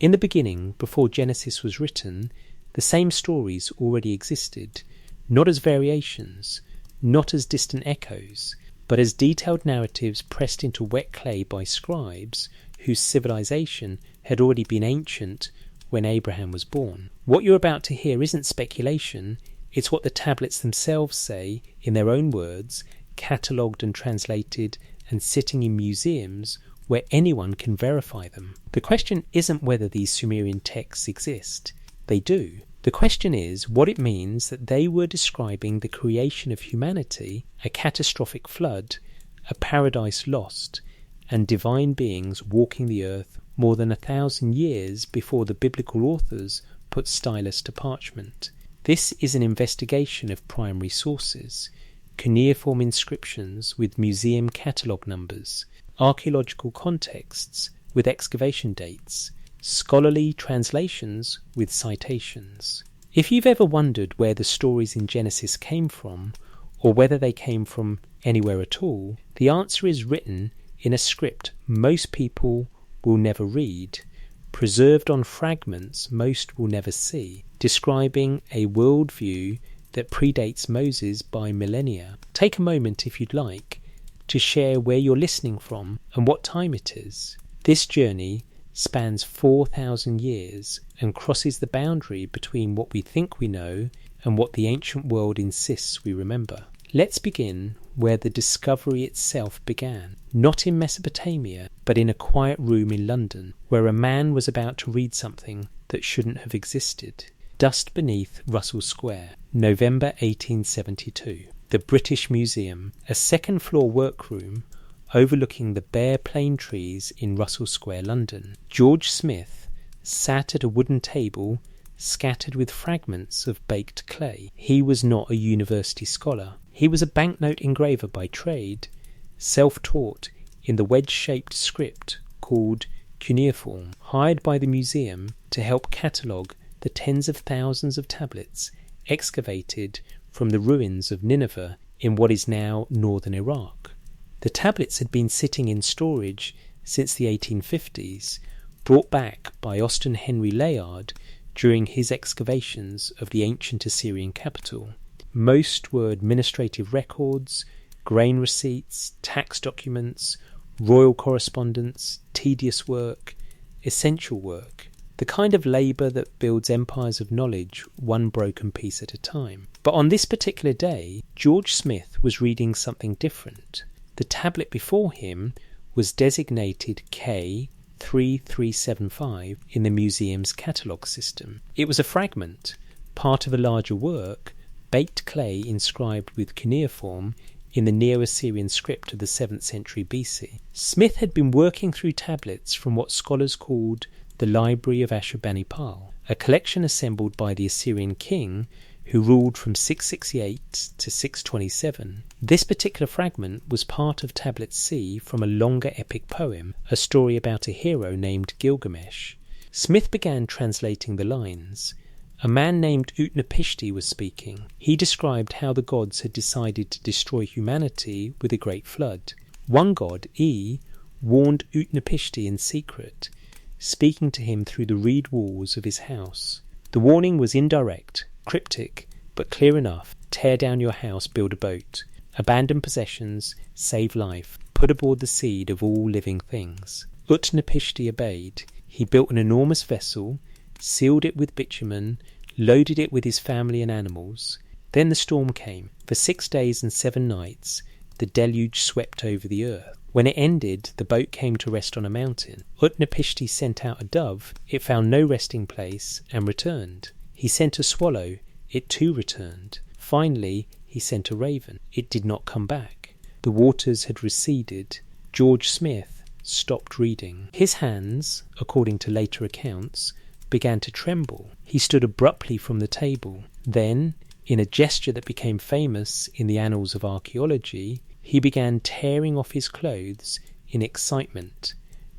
In the beginning, before Genesis was written, the same stories already existed, not as variations, not as distant echoes, but as detailed narratives pressed into wet clay by scribes whose civilization had already been ancient when Abraham was born. What you're about to hear isn't speculation, it's what the tablets themselves say in their own words, catalogued and translated and sitting in museums where anyone can verify them. The question isn't whether these Sumerian texts exist. They do. The question is what it means that they were describing the creation of humanity, a catastrophic flood, a paradise lost, and divine beings walking the earth more than 1,000 years before the biblical authors put stylus to parchment. This is an investigation of primary sources, cuneiform inscriptions with museum catalogue numbers, archaeological contexts with excavation dates, scholarly translations with citations. If you've ever wondered where the stories in Genesis came from, or whether they came from anywhere at all, the answer is written in a script most people will never read, preserved on fragments most will never see, describing a worldview that predates Moses by millennia. Take a moment, if you'd like, to share where you're listening from and what time it is. This journey spans 4,000 years and crosses the boundary between what we think we know and what the ancient world insists we remember. Let's begin where the discovery itself began, not in Mesopotamia, but in a quiet room in London, where a man was about to read something that shouldn't have existed. Dust beneath Russell Square, November 1872. The British Museum, a second-floor workroom overlooking the bare plane trees in Russell Square, London. George Smith sat at a wooden table scattered with fragments of baked clay. He was not a university scholar. He was a banknote engraver by trade, self-taught in the wedge-shaped script called Cuneiform, hired by the museum to help catalogue the tens of thousands of tablets excavated from the ruins of Nineveh in what is now northern Iraq. The tablets had been sitting in storage since the 1850s, brought back by Austin Henry Layard during his excavations of the ancient Assyrian capital. Most were administrative records, grain receipts, tax documents, royal correspondence, tedious work, essential work, the kind of labour that builds empires of knowledge one broken piece at a time. But on this particular day, George Smith was reading something different. The tablet before him was designated K3375 in the museum's catalogue system. It was a fragment, part of a larger work, baked clay inscribed with cuneiform in the Neo-Assyrian script of the 7th century BC. Smith had been working through tablets from what scholars called the Library of Ashurbanipal, a collection assembled by the Assyrian king who ruled from 668 to 627. This particular fragment was part of Tablet C from a longer epic poem, a story about a hero named Gilgamesh. Smith began translating the lines. A man named Utnapishti was speaking. He described how the gods had decided to destroy humanity with a great flood. One god, E, warned Utnapishti in secret, speaking to him through the reed walls of his house. The warning was indirect, cryptic, but clear enough. Tear down your house, build a boat. Abandon possessions, save life. Put aboard the seed of all living things. Utnapishti obeyed. He built an enormous vessel, sealed it with bitumen, loaded it with his family and animals. Then the storm came. For 6 days and 7 nights, the deluge swept over the earth. When it ended, the boat came to rest on a mountain. Utnapishti sent out a dove. It found no resting place and returned. He sent a swallow. It too returned. Finally, he sent a raven. It did not come back. The waters had receded. George Smith stopped reading. His hands, according to later accounts, began to tremble. He stood abruptly from the table. Then, in a gesture that became famous in the annals of archaeology, he began tearing off his clothes in excitement,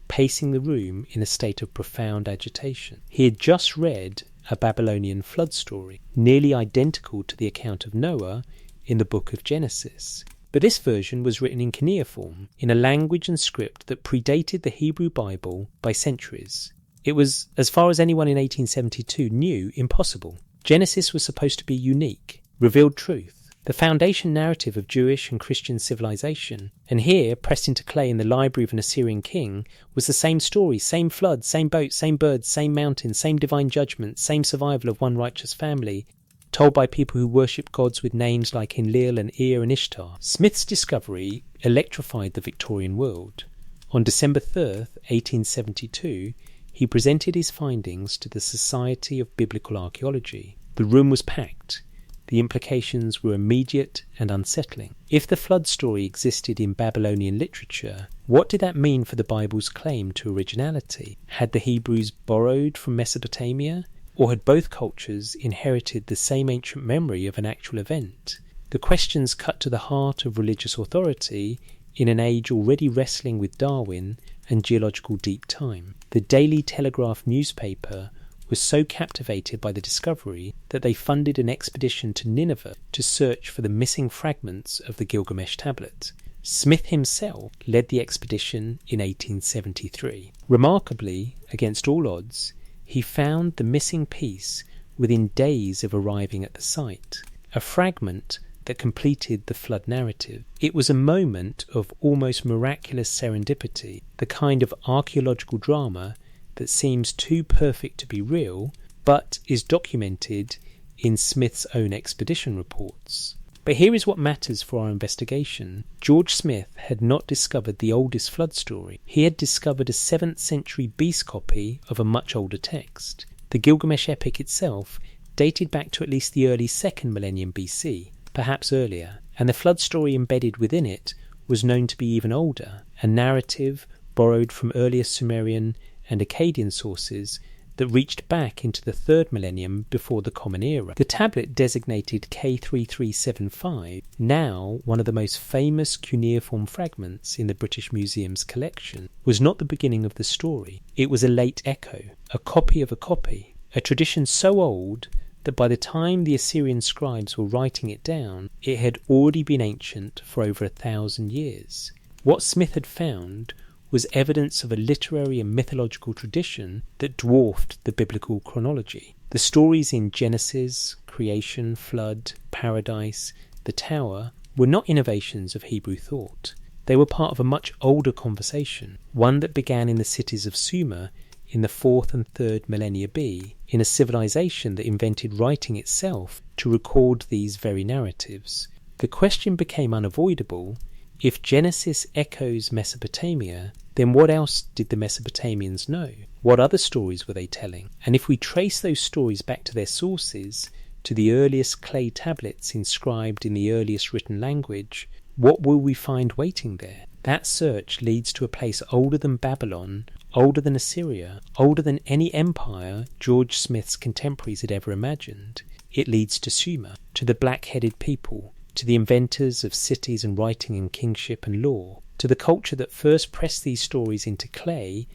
pacing the room in a state of profound agitation. He had just read a Babylonian flood story, nearly identical to the account of Noah in the book of Genesis. But this version was written in cuneiform, in a language and script that predated the Hebrew Bible by centuries. It was, as far as anyone in 1872 knew, impossible. Genesis was supposed to be unique, revealed truth, the foundation narrative of Jewish and Christian civilization, and here, pressed into clay in the library of an Assyrian king, was the same story, same flood, same boat, same birds, same mountain, same divine judgment, same survival of one righteous family, told by people who worship gods with names like Enlil and Ea and Ishtar. Smith's discovery electrified the Victorian world. On December 3rd, 1872, he presented his findings to the Society of Biblical Archaeology. The room was packed. The implications were immediate and unsettling. If the flood story existed in Babylonian literature, what did that mean for the Bible's claim to originality? Had the Hebrews borrowed from Mesopotamia, or had both cultures inherited the same ancient memory of an actual event? The questions cut to the heart of religious authority in an age already wrestling with Darwin and geological deep time. The Daily Telegraph newspaper was so captivated by the discovery that they funded an expedition to Nineveh to search for the missing fragments of the Gilgamesh tablet. Smith himself led the expedition in 1873. Remarkably, against all odds, he found the missing piece within days of arriving at the site, a fragment that completed the flood narrative. It was a moment of almost miraculous serendipity, the kind of archaeological drama that seems too perfect to be real, but is documented in Smith's own expedition reports. But here is what matters for our investigation. George Smith had not discovered the oldest flood story. He had discovered a 7th century beast copy of a much older text. The Gilgamesh Epic itself dated back to at least the early 2nd millennium BC, perhaps earlier, and the flood story embedded within it was known to be even older, a narrative borrowed from earlier Sumerian and Akkadian sources that reached back into the 3rd millennium before the Common Era. The tablet designated K3375, now one of the most famous cuneiform fragments in the British Museum's collection, was not the beginning of the story. It was a late echo, a copy of a copy, a tradition so old that by the time the Assyrian scribes were writing it down, it had already been ancient for over 1,000 years. What Smith had found was evidence of a literary and mythological tradition that dwarfed the biblical chronology. The stories in Genesis, creation, flood, paradise, the tower, were not innovations of Hebrew thought. They were part of a much older conversation, one that began in the cities of Sumer in the 4th and 3rd millennia B, in a civilization that invented writing itself to record these very narratives. The question became unavoidable: if Genesis echoes Mesopotamia, then what else did the Mesopotamians know? What other stories were they telling? And if we trace those stories back to their sources, to the earliest clay tablets inscribed in the earliest written language, what will we find waiting there? That search leads to a place older than Babylon, older than Assyria, older than any empire George Smith's contemporaries had ever imagined. It leads to Sumer, to the black-headed people, to the inventors of cities and writing and kingship and law, to the culture that first pressed these stories into clay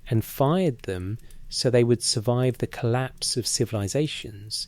and fired them so they would survive the collapse of civilizations,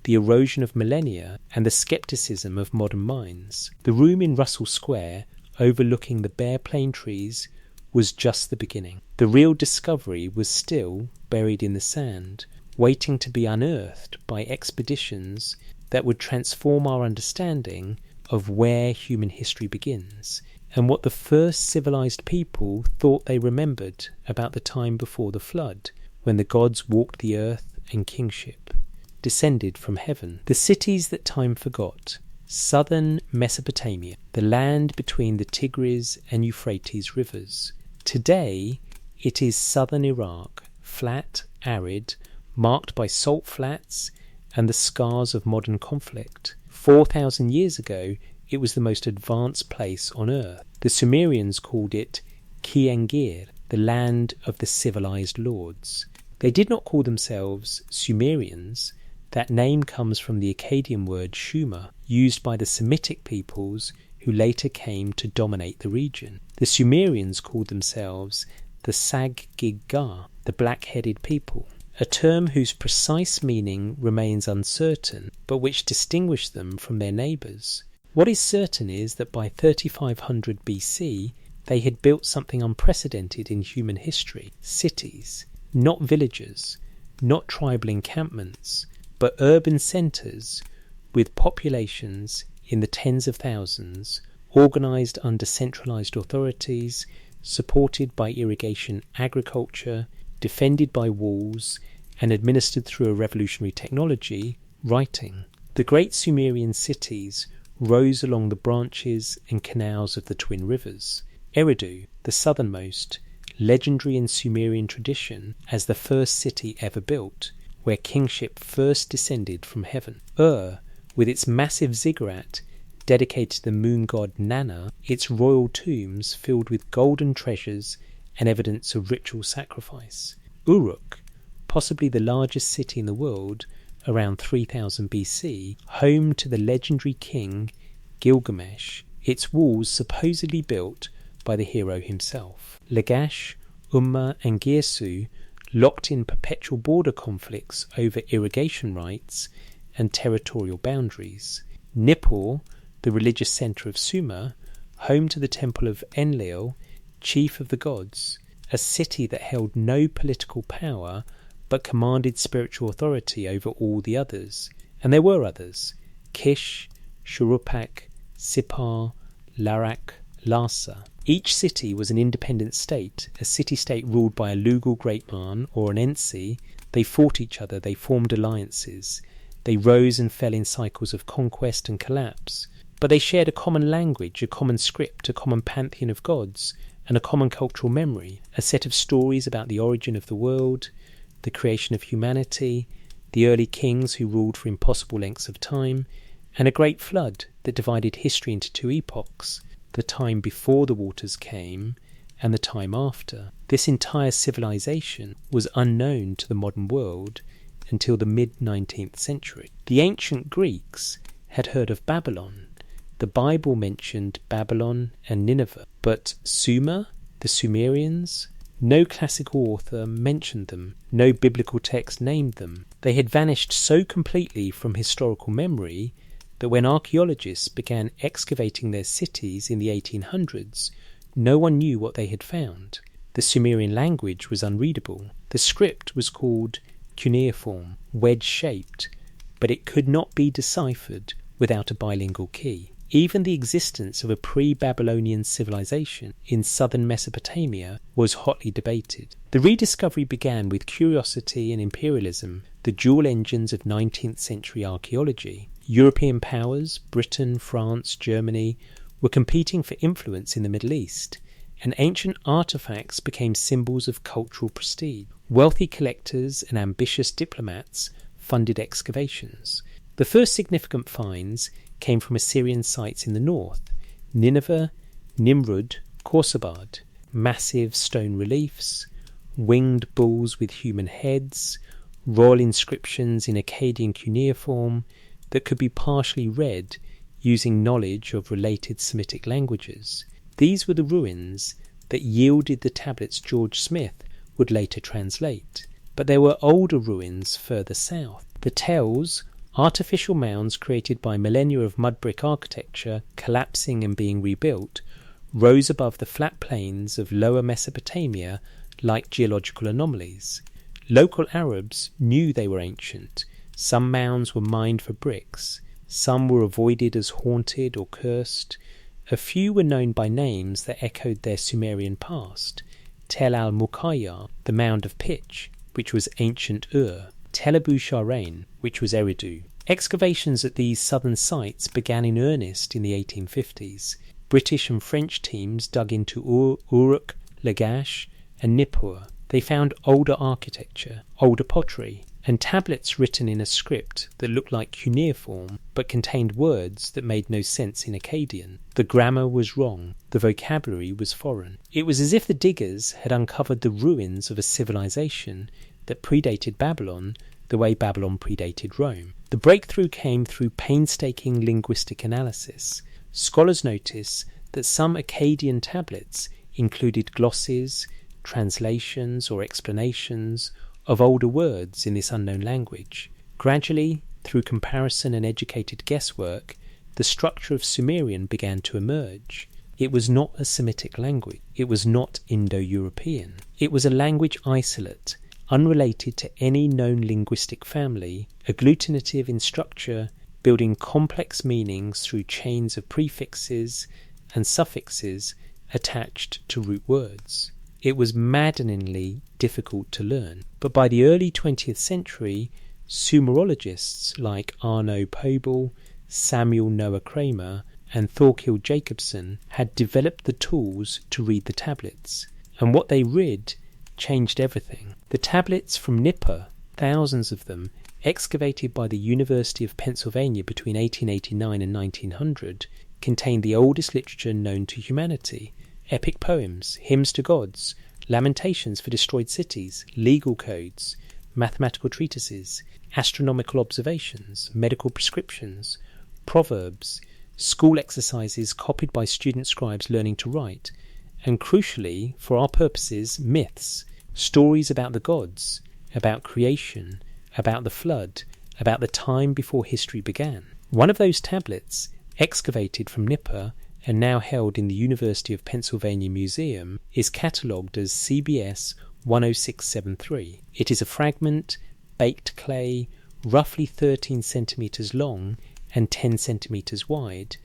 the erosion of millennia, and the skepticism of modern minds. The room in Russell Square, overlooking the bare plane trees, was just the beginning. The real discovery was still buried in the sand, waiting to be unearthed by expeditions that would transform our understanding of where human history begins, and what the first civilized people thought they remembered about the time before the flood, when the gods walked the earth and kingship descended from heaven. The cities that time forgot: southern Mesopotamia, the land between the Tigris and Euphrates rivers. Today it is southern Iraq, flat, arid, marked by salt flats and the scars of modern conflict. 4,000 years ago, it was the most advanced place on earth. The Sumerians called it Ki-Engir, the land of the civilized lords. They did not call themselves Sumerians. That name comes from the Akkadian word Shumer, used by the Semitic peoples who later came to dominate the region. The Sumerians called themselves the Sag-Gig-Gar, the black-headed people, a term whose precise meaning remains uncertain, but which distinguished them from their neighbours. What is certain is that by 3500 BC, they had built something unprecedented in human history: cities. not villages, not tribal encampments, but urban centres with populations in the tens of thousands, organised under centralised authorities, supported by irrigation agriculture, defended by walls, and administered through a revolutionary technology, writing. The great Sumerian cities rose along the branches and canals of the twin rivers. Eridu, the southernmost, legendary in Sumerian tradition as the first city ever built, where kingship first descended from heaven. With its massive ziggurat dedicated to the moon god Nana, its royal tombs filled with golden treasures and evidence of ritual sacrifice. Uruk, possibly the largest city in the world, around 3000 BC, home to the legendary king Gilgamesh, its walls supposedly built by the hero himself. Lagash, Umma and Girsu, locked in perpetual border conflicts over irrigation rights and territorial boundaries. Nippur, the religious centre of Sumer, home to the temple of Enlil, chief of the gods, a city that held no political power but commanded spiritual authority over all the others. And there were others: Kish, Shuruppak, Sippar, Larak, Larsa. Each city was an independent state, a city-state ruled by a Lugal great Khan or an Ensi. They fought each other, they formed alliances. They rose and fell in cycles of conquest and collapse. But they shared a common language, a common script, a common pantheon of gods, and a common cultural memory, a set of stories about the origin of the world, the creation of humanity, the early kings who ruled for impossible lengths of time, and a great flood that divided history into two epochs, the time before the waters came and the time after. This entire civilization was unknown to the modern world until the mid-19th century. The ancient Greeks had heard of Babylon. The Bible mentioned Babylon and Nineveh, but Sumer, the Sumerians, no classical author mentioned them, no biblical text named them. They had vanished so completely from historical memory that when archaeologists began excavating their cities in the 1800s, no one knew what they had found. The Sumerian language was unreadable. The script was called Cuneiform, wedge-shaped, but it could not be deciphered without a bilingual key. Even the existence of a pre-Babylonian civilization in southern Mesopotamia was hotly debated. The rediscovery began with curiosity and imperialism, the dual engines of 19th century archaeology. European powers, Britain, France, Germany, were competing for influence in the Middle East, and ancient artefacts became symbols of cultural prestige. Wealthy collectors and ambitious diplomats funded excavations. The first significant finds came from Assyrian sites in the north: Nineveh, Nimrud, Khorsabad, massive stone reliefs, winged bulls with human heads, royal inscriptions in Akkadian cuneiform that could be partially read using knowledge of related Semitic languages. These were the ruins that yielded the tablets George Smith would later translate. But there were older ruins further south. The Tells, artificial mounds created by millennia of mud brick architecture collapsing and being rebuilt, rose above the flat plains of lower Mesopotamia like geological anomalies. Local Arabs knew they were ancient. Some mounds were mined for bricks. Some were avoided as haunted or cursed. A few were known by names that echoed their Sumerian past: Tel al-Muqayyar, the mound of pitch, which was ancient Ur; Tel Abu Sharain, which was Eridu. Excavations at these southern sites began in earnest in the 1850s. British and French teams dug into Uruk, Lagash and Nippur. They found older architecture, older pottery, and tablets written in a script that looked like cuneiform but contained words that made no sense in Akkadian. The grammar was wrong. The vocabulary was foreign. It was as if the diggers had uncovered the ruins of a civilization that predated Babylon the way Babylon predated Rome. The breakthrough came through painstaking linguistic analysis. Scholars notice that some Akkadian tablets included glosses, translations or explanations of older words in this unknown language. Gradually, through comparison and educated guesswork, the structure of Sumerian began to emerge. It was not a Semitic language. It was not Indo-European. It was a language isolate, unrelated to any known linguistic family, agglutinative in structure, building complex meanings through chains of prefixes and suffixes attached to root words. It was maddeningly difficult to learn. But by the early 20th century, Sumerologists like Arno Pobel, Samuel Noah Kramer, and Thorkild Jacobson had developed the tools to read the tablets, and what they read changed everything. The tablets from Nippur, thousands of them, excavated by the University of Pennsylvania between 1889 and 1900, contained the oldest literature known to humanity: epic poems, hymns to gods, lamentations for destroyed cities, legal codes, mathematical treatises, astronomical observations, medical prescriptions, proverbs, school exercises copied by student scribes learning to write, and crucially, for our purposes, myths, stories about the gods, about creation, about the flood, about the time before history began. One of those tablets, excavated from Nippur and now held in the University of Pennsylvania Museum, is catalogued as CBS 10673. It is a fragment, baked clay, roughly 13 centimetres long and 10 centimetres wide,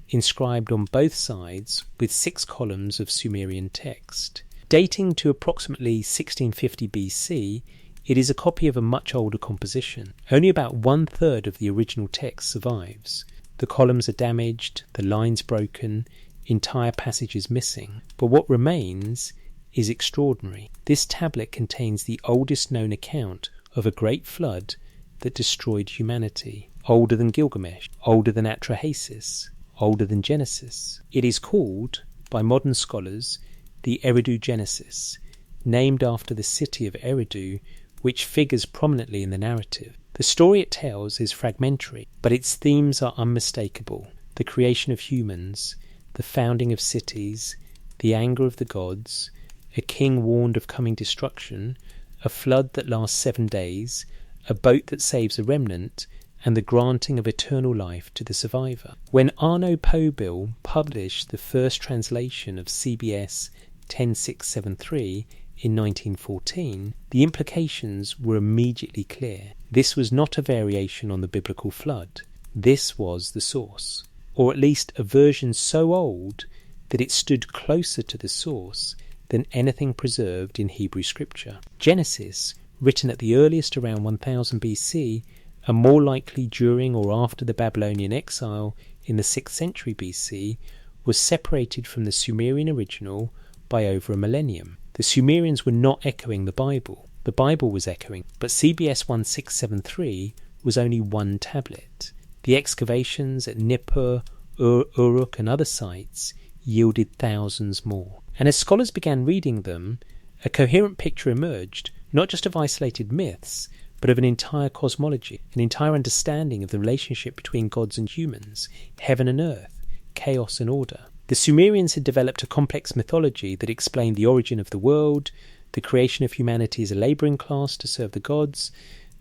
inscribed on both sides with 6 columns of Sumerian text. Dating to approximately 1650 BC, it is a copy of a much older composition. Only about 1/3 of the original text survives. The columns are damaged, the lines broken, entire passages missing, but what remains is extraordinary. This tablet contains the oldest known account of a great flood that destroyed humanity, older than Gilgamesh, older than Atrahasis, older than Genesis. It is called, by modern scholars, the Eridu Genesis, named after the city of Eridu, which figures prominently in the narrative. The story it tells is fragmentary, but its themes are unmistakable: the creation of humans, the founding of cities, the anger of the gods, a king warned of coming destruction, a flood that lasts 7 days, a boat that saves a remnant, and the granting of eternal life to the survivor. When Arno Pobel published the first translation of CBS 10673 in 1914, the implications were immediately clear. This was not a variation on the biblical flood. This was the source, or at least a version so old that it stood closer to the source than anything preserved in Hebrew scripture. Genesis, written at the earliest around 1000 BC, and more likely during or after the Babylonian exile in the 6th century BC, was separated from the Sumerian original by over a millennium. The Sumerians were not echoing the Bible was echoing, but CBS 1673 was only one tablet. The excavations at Nippur, Uruk and other sites yielded thousands more. And as scholars began reading them, a coherent picture emerged, not just of isolated myths, but of an entire cosmology, an entire understanding of the relationship between gods and humans, heaven and earth, chaos and order. The Sumerians had developed a complex mythology that explained the origin of the world, the creation of humanity as a labouring class to serve the gods,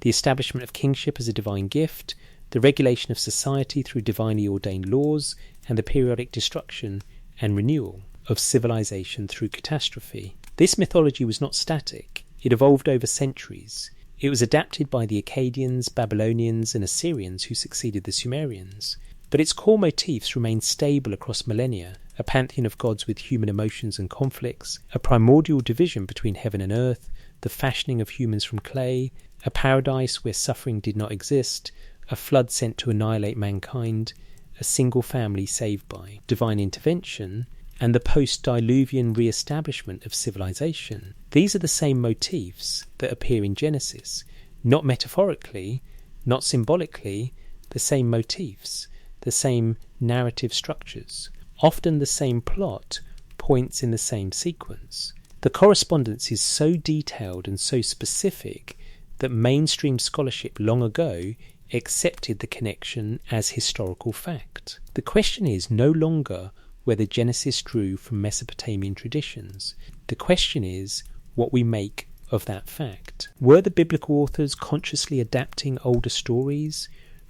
the establishment of kingship as a divine gift, the regulation of society through divinely ordained laws, and the periodic destruction and renewal of civilization through catastrophe. This mythology was not static. It evolved over centuries. It was adapted by the Akkadians, Babylonians, and Assyrians who succeeded the Sumerians. But its core motifs remained stable across millennia: a pantheon of gods with human emotions and conflicts, a primordial division between heaven and earth, the fashioning of humans from clay, a paradise where suffering did not exist, a flood sent to annihilate mankind, a single family saved by divine intervention, and the post-diluvian re-establishment of civilization. These are the same motifs that appear in Genesis, not metaphorically, not symbolically, the same motifs, the same narrative structures, often the same plot, points in the same sequence. The correspondence is so detailed and so specific that mainstream scholarship long ago accepted the connection as historical fact. The question is no longer whether Genesis drew from Mesopotamian traditions. The question is what we make of that fact. Were the biblical authors consciously adapting older stories,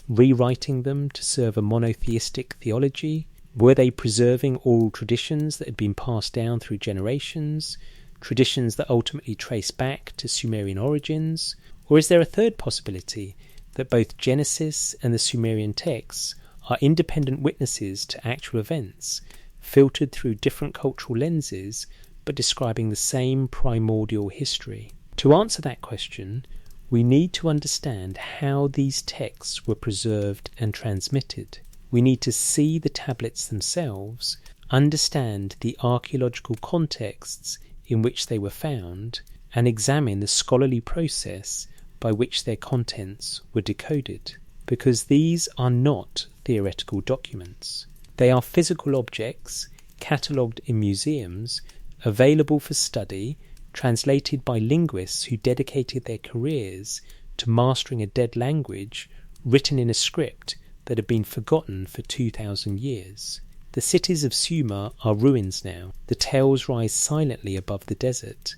rewriting them to serve a monotheistic theology? Were they preserving oral traditions that had been passed down through generations, traditions that ultimately trace back to Sumerian origins? Or is there a third possibility, that both Genesis and the Sumerian texts are independent witnesses to actual events, filtered through different cultural lenses, but describing the same primordial history? To answer that question, we need to understand how these texts were preserved and transmitted. We need to see the tablets themselves, understand the archaeological contexts in which they were found, and examine the scholarly process by which their contents were decoded. Because these are not theoretical documents. They are physical objects, catalogued in museums, available for study, translated by linguists who dedicated their careers to mastering a dead language, written in a script that had been forgotten for 2,000 years. The cities of Sumer are ruins now. The tales rise silently above the desert.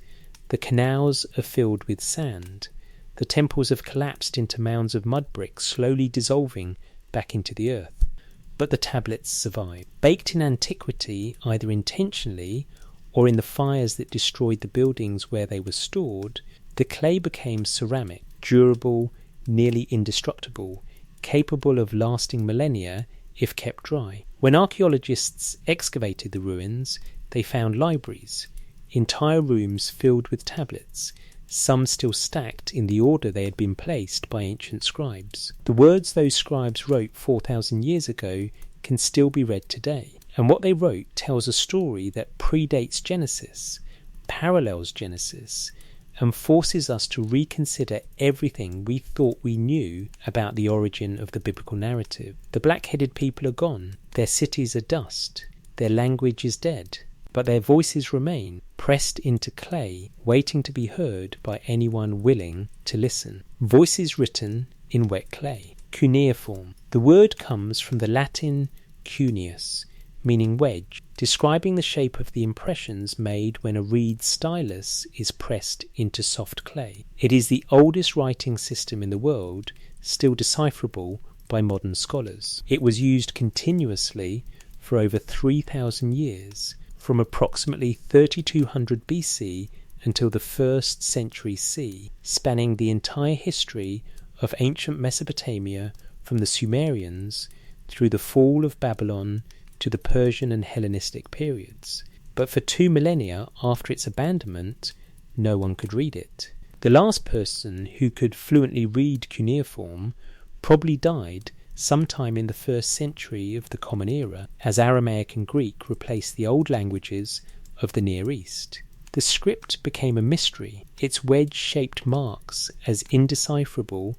The canals are filled with sand. The temples have collapsed into mounds of mud bricks, slowly dissolving back into the earth. But the tablets survive. Baked in antiquity, either intentionally or in the fires that destroyed the buildings where they were stored, the clay became ceramic, durable, nearly indestructible, capable of lasting millennia if kept dry. When archaeologists excavated the ruins, they found libraries, entire rooms filled with tablets, some still stacked in the order they had been placed by ancient scribes. The words those scribes wrote 4,000 years ago can still be read today, and what they wrote tells a story that predates Genesis, parallels Genesis, and forces us to reconsider everything we thought we knew about the origin of the biblical narrative. The black-headed people are gone, their cities are dust, their language is dead, but their voices remain, pressed into clay, waiting to be heard by anyone willing to listen. Voices written in wet clay. Cuneiform. The word comes from the Latin cuneus, meaning wedge, describing the shape of the impressions made when a reed stylus is pressed into soft clay. It is the oldest writing system in the world, still decipherable by modern scholars. It was used continuously for over 3,000 years, from approximately 3200 BC until the 1st century C, spanning the entire history of ancient Mesopotamia from the Sumerians through the fall of Babylon to the Persian and Hellenistic periods. But for 2 millennia after its abandonment, no one could read it. The last person who could fluently read cuneiform probably died sometime in the 1st century of the Common Era, as Aramaic and Greek replaced the old languages of the Near East. The script became a mystery, its wedge-shaped marks as indecipherable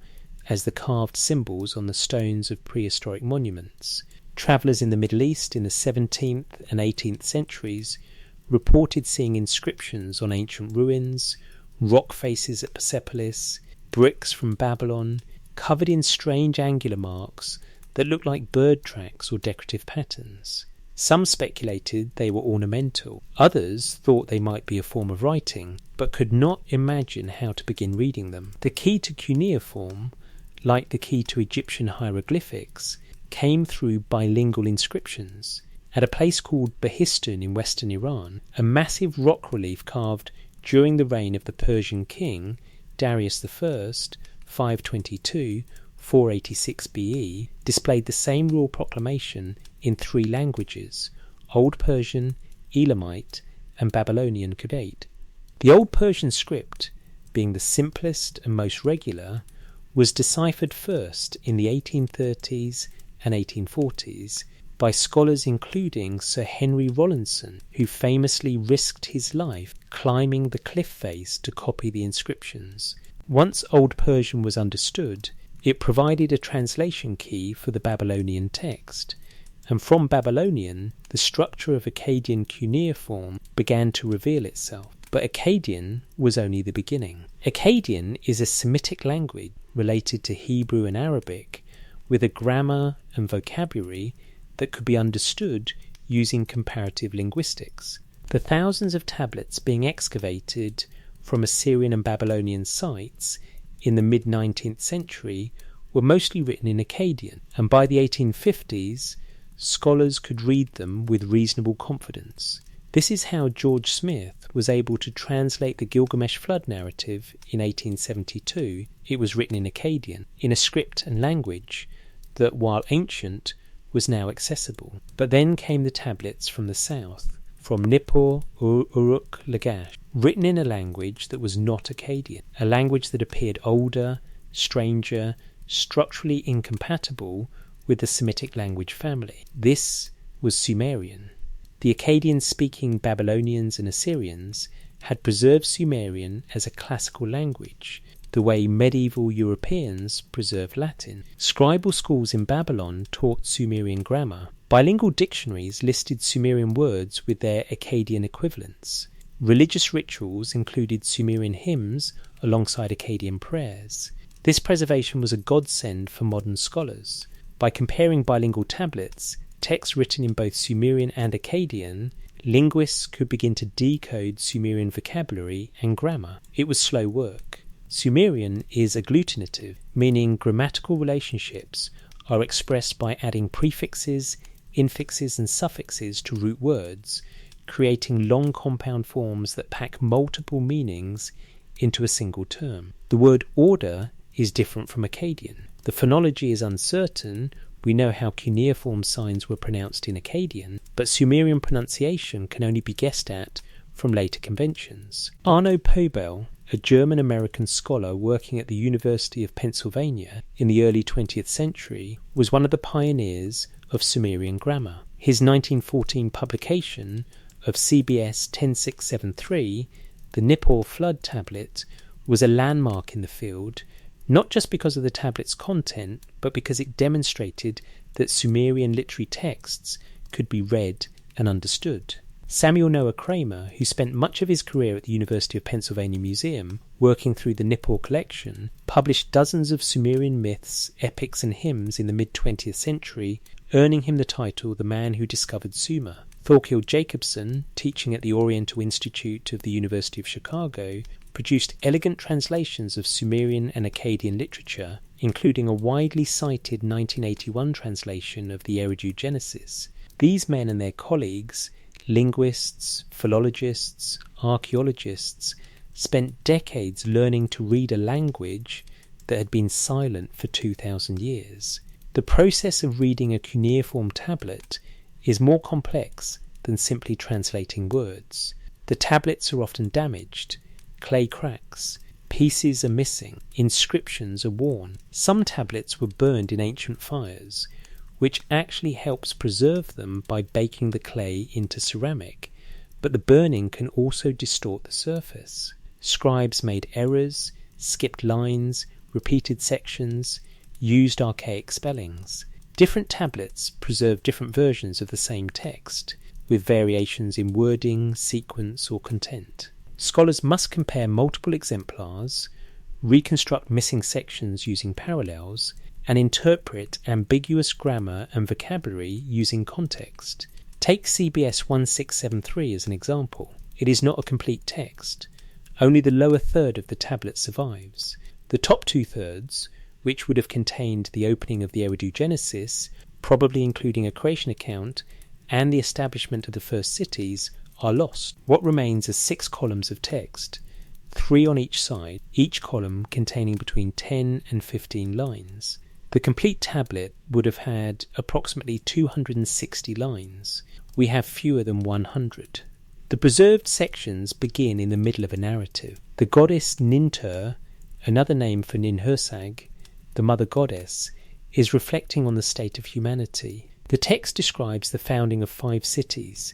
as the carved symbols on the stones of prehistoric monuments. Travellers in the Middle East in the 17th and 18th centuries reported seeing inscriptions on ancient ruins, rock faces at Persepolis, bricks from Babylon, covered in strange angular marks that looked like bird tracks or decorative patterns. Some speculated they were ornamental. Others thought they might be a form of writing, but could not imagine how to begin reading them. The key to cuneiform, like the key to Egyptian hieroglyphics, came through bilingual inscriptions. At a place called Behistun in western Iran, a massive rock relief carved during the reign of the Persian king Darius I, 522-486 BE, displayed the same royal proclamation in 3 languages, Old Persian, Elamite, and Babylonian Cubate. The Old Persian script, being the simplest and most regular, was deciphered first in the 1830s and 1840s by scholars including Sir Henry Rawlinson, who famously risked his life climbing the cliff face to copy the inscriptions. Once Old Persian was understood, it provided a translation key for the Babylonian text, and from Babylonian, the structure of Akkadian cuneiform began to reveal itself. But Akkadian was only the beginning. Akkadian is a Semitic language related to Hebrew and Arabic, with a grammar and vocabulary that could be understood using comparative linguistics. The thousands of tablets being excavated from Assyrian and Babylonian sites in the mid-19th century were mostly written in Akkadian, and by the 1850s, scholars could read them with reasonable confidence. This is how George Smith was able to translate the Gilgamesh flood narrative in 1872. It was written in Akkadian, in a script and language that, while ancient, was now accessible. But then came the tablets from the south, from Nippur Uruk Lagash, written in a language that was not Akkadian, a language that appeared older, stranger, structurally incompatible with the Semitic language family. This was Sumerian. The Akkadian-speaking Babylonians and Assyrians had preserved Sumerian as a classical language, the way medieval Europeans preserved Latin. Scribal schools in Babylon taught Sumerian grammar. Bilingual dictionaries listed Sumerian words with their Akkadian equivalents. Religious rituals included Sumerian hymns alongside Akkadian prayers. This preservation was a godsend for modern scholars. By comparing bilingual tablets, texts written in both Sumerian and Akkadian, linguists could begin to decode Sumerian vocabulary and grammar. It was slow work. Sumerian is agglutinative, meaning grammatical relationships are expressed by adding prefixes, infixes and suffixes to root words, creating long compound forms that pack multiple meanings into a single term. The word order is different from Akkadian. The phonology is uncertain. We know how cuneiform signs were pronounced in Akkadian, but Sumerian pronunciation can only be guessed at from later conventions. Arno Pobel, a German-American scholar working at the University of Pennsylvania in the early 20th century, was one of the pioneers of Sumerian grammar. His 1914 publication of CBS 10673, the Nippur Flood Tablet, was a landmark in the field, not just because of the tablet's content, but because it demonstrated that Sumerian literary texts could be read and understood. Samuel Noah Kramer, who spent much of his career at the University of Pennsylvania Museum working through the Nippur collection, published dozens of Sumerian myths, epics and hymns in the mid-20th century, earning him the title The Man Who Discovered Sumer. Thorkild Jacobson, teaching at the Oriental Institute of the University of Chicago, produced elegant translations of Sumerian and Akkadian literature, including a widely cited 1981 translation of the Eridu Genesis. These men and their colleagues, linguists, philologists, archaeologists, spent decades learning to read a language that had been silent for 2,000 years. The process of reading a cuneiform tablet is more complex than simply translating words. The tablets are often damaged, clay cracks, pieces are missing, inscriptions are worn. Some tablets were burned in ancient fires, which actually helps preserve them by baking the clay into ceramic, but the burning can also distort the surface. Scribes made errors, skipped lines, repeated sections, used archaic spellings. Different tablets preserve different versions of the same text, with variations in wording, sequence or content. Scholars must compare multiple exemplars, reconstruct missing sections using parallels, and interpret ambiguous grammar and vocabulary using context. Take CBS 1673 as an example. It is not a complete text. Only the lower third of the tablet survives. The top 2/3, which would have contained the opening of the Eridu Genesis, probably including a creation account and the establishment of the first cities, are lost. What remains are 6 columns of text, 3 on each side, each column containing between 10 and 15 lines. The complete tablet would have had approximately 260 lines. We have fewer than 100. The preserved sections begin in the middle of a narrative. The goddess Nintur, another name for Ninhursag, the mother goddess, is reflecting on the state of humanity. The text describes the founding of 5 cities,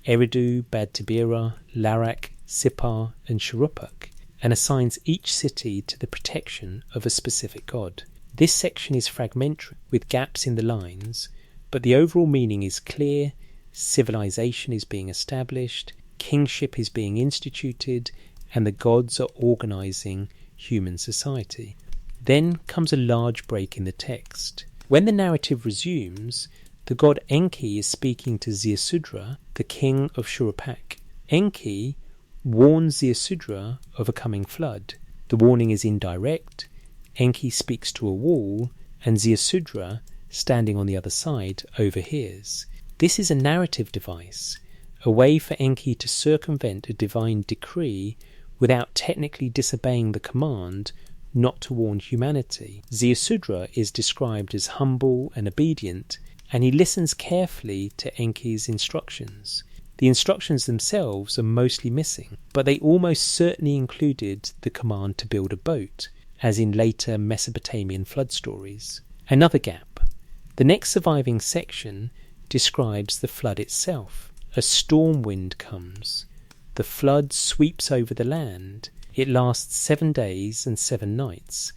Eridu, Bad Tabira, Larak, Sippar and Shuruppak, and assigns each city to the protection of a specific god. This section is fragmentary, with gaps in the lines, but the overall meaning is clear. Civilization is being established, kingship is being instituted, and the gods are organizing human society. Then comes a large break in the text. When the narrative resumes, the god Enki is speaking to Ziusudra, the king of Shuruppak. Enki warns Ziusudra of a coming flood. The warning is indirect. Enki speaks to a wall, and Ziusudra, standing on the other side, overhears. This is a narrative device, a way for Enki to circumvent a divine decree without technically disobeying the command not to warn humanity. Ziusudra is described as humble and obedient, and he listens carefully to Enki's instructions. The instructions themselves are mostly missing, but they almost certainly included the command to build a boat, as in later Mesopotamian flood stories. Another gap. The next surviving section describes the flood itself. A storm wind comes. The flood sweeps over the land. It lasts 7 days and 7 nights,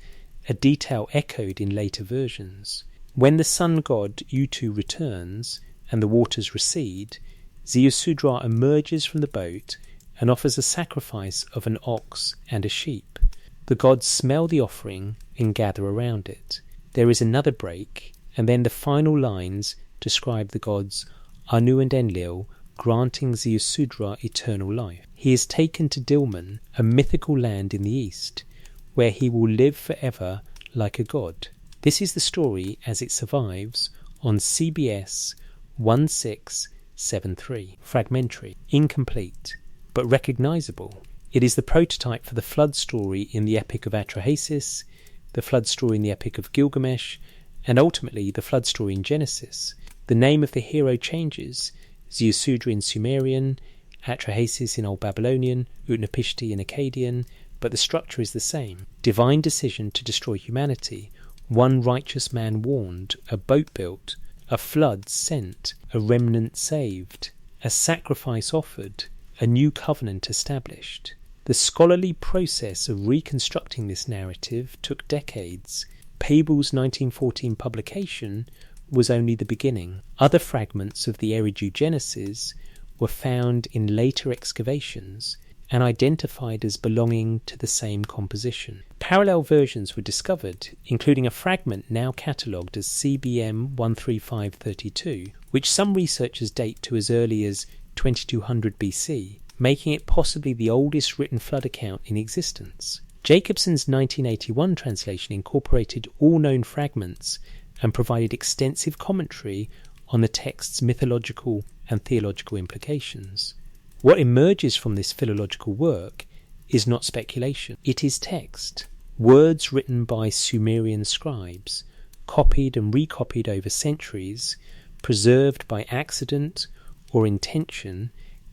a detail echoed in later versions. When the sun god Utu returns and the waters recede, Ziusudra emerges from the boat and offers a sacrifice of an ox and a sheep. The gods smell the offering and gather around it. There is another break, and then the final lines describe the gods Anu and Enlil granting Ziusudra eternal life. He is taken to Dilmun, a mythical land in the east, where he will live forever like a god. This is the story as it survives on CBS 1673. Fragmentary, incomplete, but recognisable. It is the prototype for the flood story in the Epic of Atrahasis, the flood story in the Epic of Gilgamesh, and ultimately the flood story in Genesis. The name of the hero changes: Ziusudra in Sumerian, Atrahasis in Old Babylonian, Utnapishti in Akkadian, but the structure is the same. Divine decision to destroy humanity, one righteous man warned, a boat built, a flood sent, a remnant saved, a sacrifice offered, a new covenant established. The scholarly process of reconstructing this narrative took decades. Pable's 1914 publication was only the beginning. Other fragments of the Eridu Genesis were found in later excavations and identified as belonging to the same composition. Parallel versions were discovered, including a fragment now catalogued as CBM 13532, which some researchers date to as early as 2200 BC, making it possibly the oldest written flood account in existence. Jacobson's 1981 translation incorporated all known fragments and provided extensive commentary on the text's mythological and theological implications. What emerges from this philological work is not speculation. It is text, words written by Sumerian scribes, copied and recopied over centuries, preserved by accident or intention,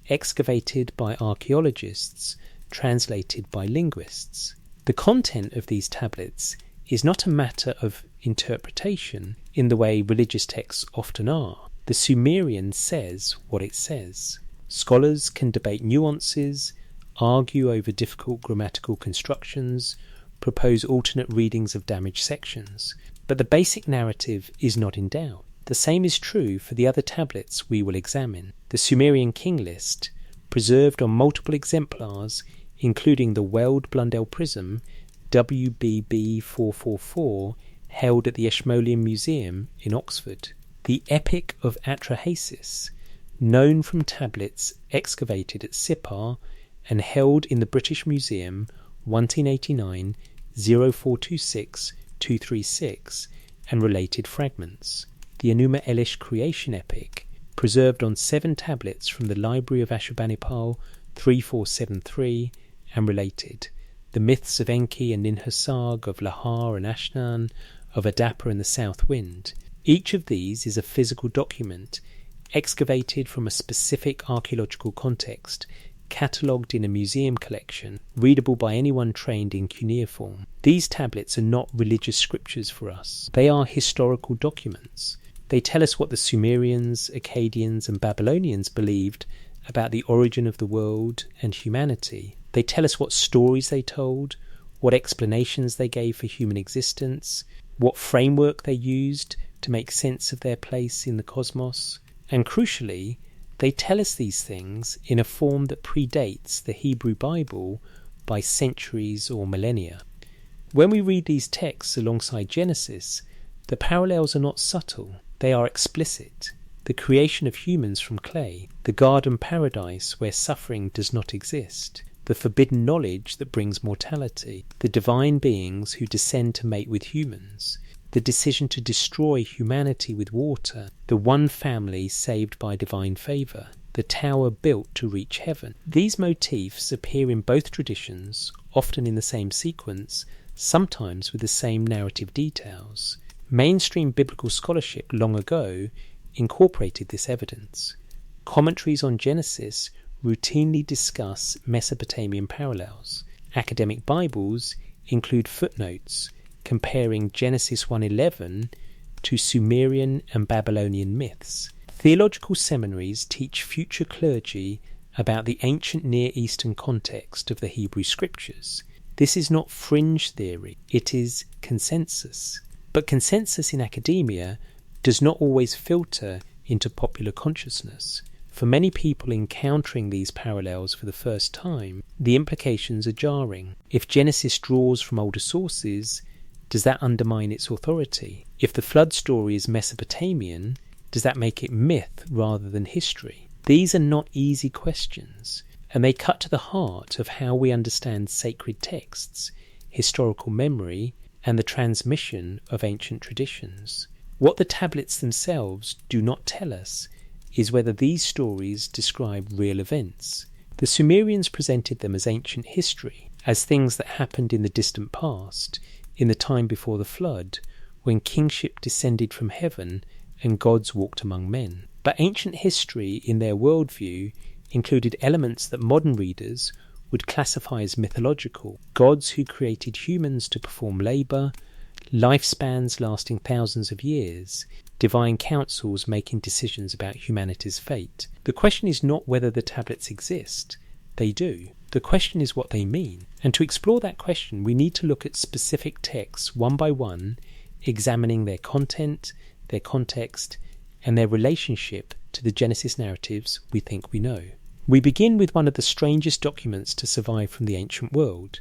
excavated by archaeologists, translated by linguists. The content of these tablets is not a matter of interpretation in the way religious texts often are. The Sumerian says what it says. Scholars can debate nuances, argue over difficult grammatical constructions, propose alternate readings of damaged sections, but the basic narrative is not in doubt. The same is true for the other tablets we will examine. The Sumerian king list, preserved on multiple exemplars, including the Weld Blundell Prism WBB 444, held at the Ashmolean Museum in Oxford. The Epic of Atrahasis, known from tablets excavated at Sippar and held in the British Museum 1989 0426 236, and related fragments. The Enuma Elish Creation Epic, preserved on 7 tablets from the Library of Ashurbanipal 3473, and related. The myths of Enki and Ninhursag, of Lahar and Ashnan, of Adapa and the South Wind. Each of these is a physical document, excavated from a specific archaeological context, catalogued in a museum collection, readable by anyone trained in cuneiform. These tablets are not religious scriptures for us. They are historical documents. They tell us what the Sumerians, Akkadians and Babylonians believed about the origin of the world and humanity. They tell us what stories they told, what explanations they gave for human existence, what framework they used to make sense of their place in the cosmos. And crucially, they tell us these things in a form that predates the Hebrew Bible by centuries or millennia. When we read these texts alongside Genesis, the parallels are not subtle, they are explicit. The creation of humans from clay, the garden paradise where suffering does not exist, the forbidden knowledge that brings mortality, the divine beings who descend to mate with humans, the decision to destroy humanity with water, the one family saved by divine favour, the tower built to reach heaven. These motifs appear in both traditions, often in the same sequence, sometimes with the same narrative details. Mainstream biblical scholarship long ago incorporated this evidence. Commentaries on Genesis routinely discuss Mesopotamian parallels. Academic Bibles include footnotes comparing Genesis 1:11 to Sumerian and Babylonian myths. Theological seminaries teach future clergy about the ancient Near Eastern context of the Hebrew Scriptures. This is not fringe theory, it is consensus. But consensus in academia does not always filter into popular consciousness. For many people encountering these parallels for the first time, the implications are jarring. If Genesis draws from older sources, does that undermine its authority? If the flood story is Mesopotamian, does that make it myth rather than history? These are not easy questions, and they cut to the heart of how we understand sacred texts, historical memory, and the transmission of ancient traditions. What the tablets themselves do not tell us is whether these stories describe real events. The Sumerians presented them as ancient history, as things that happened in the distant past, in the time before the flood, when kingship descended from heaven and gods walked among men. But ancient history, in their worldview, included elements that modern readers would classify as mythological: gods who created humans to perform labour, lifespans lasting thousands of years, divine councils making decisions about humanity's fate. The question is not whether the tablets exist. They do. The question is what they mean. And to explore that question, we need to look at specific texts one by one, examining their content, their context, and their relationship to the Genesis narratives we think we know. We begin with one of the strangest documents to survive from the ancient world,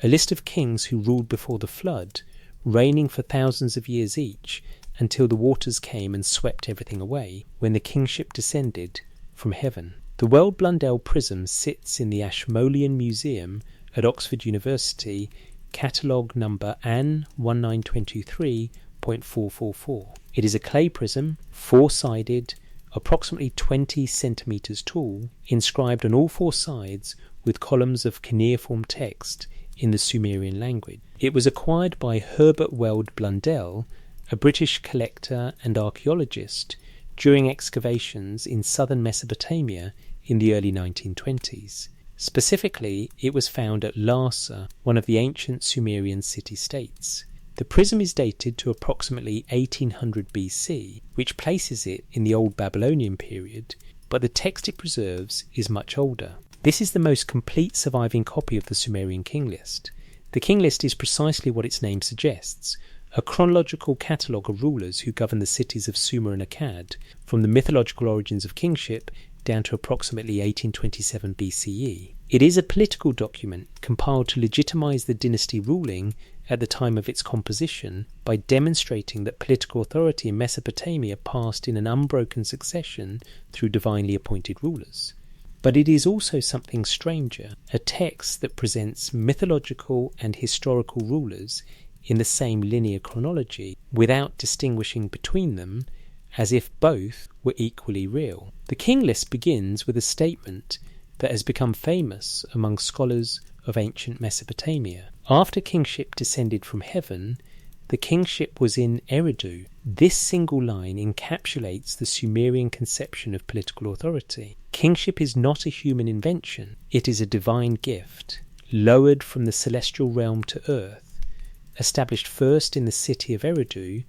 a list of kings who ruled before the flood, reigning for thousands of years each, until the waters came and swept everything away, when the kingship descended from heaven. The World Blundell Prism sits in the Ashmolean Museum at Oxford University, catalogue number AN 1923.444. It is a clay prism, four-sided, approximately 20 centimetres tall, inscribed on all four sides with columns of cuneiform text in the Sumerian language. It was acquired by Herbert Weld Blundell, a British collector and archaeologist, during excavations in southern Mesopotamia in the early 1920s. Specifically, it was found at Larsa, one of the ancient Sumerian city-states. The prism is dated to approximately 1800 BC, which places it in the Old Babylonian period, but the text it preserves is much older. This is the most complete surviving copy of the Sumerian king list. The king list is precisely what its name suggests, a chronological catalogue of rulers who governed the cities of Sumer and Akkad, from the mythological origins of kingship down to approximately 1827 BCE. It is a political document compiled to legitimize the dynasty ruling at the time of its composition by demonstrating that political authority in Mesopotamia passed in an unbroken succession through divinely appointed rulers. But it is also something stranger, a text that presents mythological and historical rulers in the same linear chronology, without distinguishing between them, as if both were equally real. The king list begins with a statement that has become famous among scholars of ancient Mesopotamia. After kingship descended from heaven, the kingship was in Eridu. This single line encapsulates the Sumerian conception of political authority. Kingship is not a human invention, it is a divine gift, lowered from the celestial realm to earth, established first in the city of Eridu,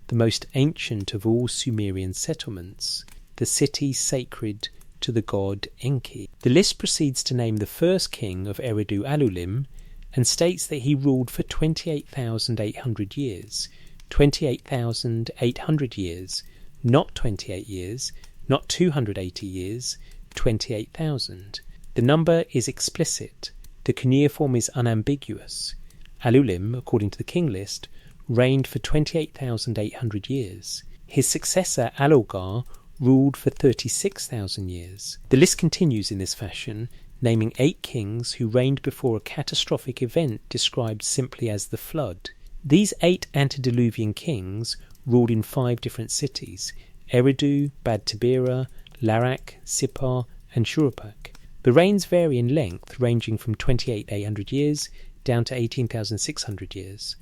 the most ancient of all Sumerian settlements, the city sacred to the god Enki. The list proceeds to name the first king of Eridu Alulim, and states that he ruled for 28,800 years. 28,800 years, not 28 years, not 280 years, 28,000. The number is explicit. The cuneiform is unambiguous. Alulim, according to the king list, reigned for 28,800 years. His successor, Alulgar, ruled for 36,000 years. The list continues in this fashion, naming 8 kings who reigned before a catastrophic event described simply as the flood. These 8 antediluvian kings ruled in 5 different cities: Eridu, Bad Tabira, Larak, Sippar, and Shuruppak. The reigns vary in length, ranging from 28,800 years down to 18,600 years.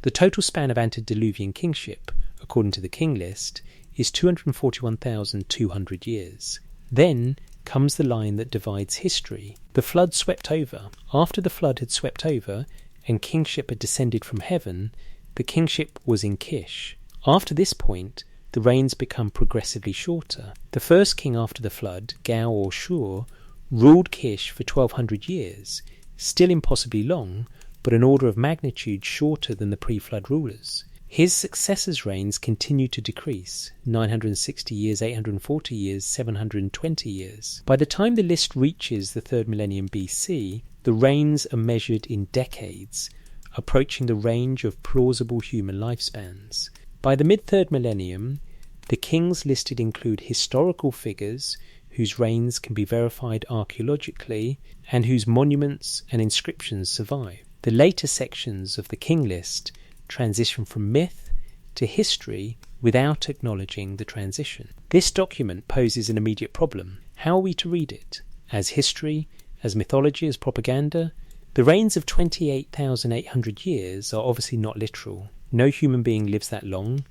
The total span of antediluvian kingship, according to the king list, is 241,200 years. Then comes the line that divides history. The flood swept over. After the flood had swept over and kingship had descended from heaven, the kingship was in Kish. After this point, the reigns become progressively shorter. The first king after the flood, Gau or Shur, ruled Kish for 1,200 years, still impossibly long, but an order of magnitude shorter than the pre-flood rulers. His successors' reigns continue to decrease, 960 years, 840 years, 720 years. By the time the list reaches the 3rd millennium BC, the reigns are measured in decades, approaching the range of plausible human lifespans. By the mid-3rd millennium, the kings listed include historical figures whose reigns can be verified archaeologically and whose monuments and inscriptions survive. The later sections of the king list transition from myth to history without acknowledging the transition. This document poses an immediate problem. How are we to read it? As history? As mythology? As propaganda? The reigns of 28,800 years are obviously not literal. No human being lives that long.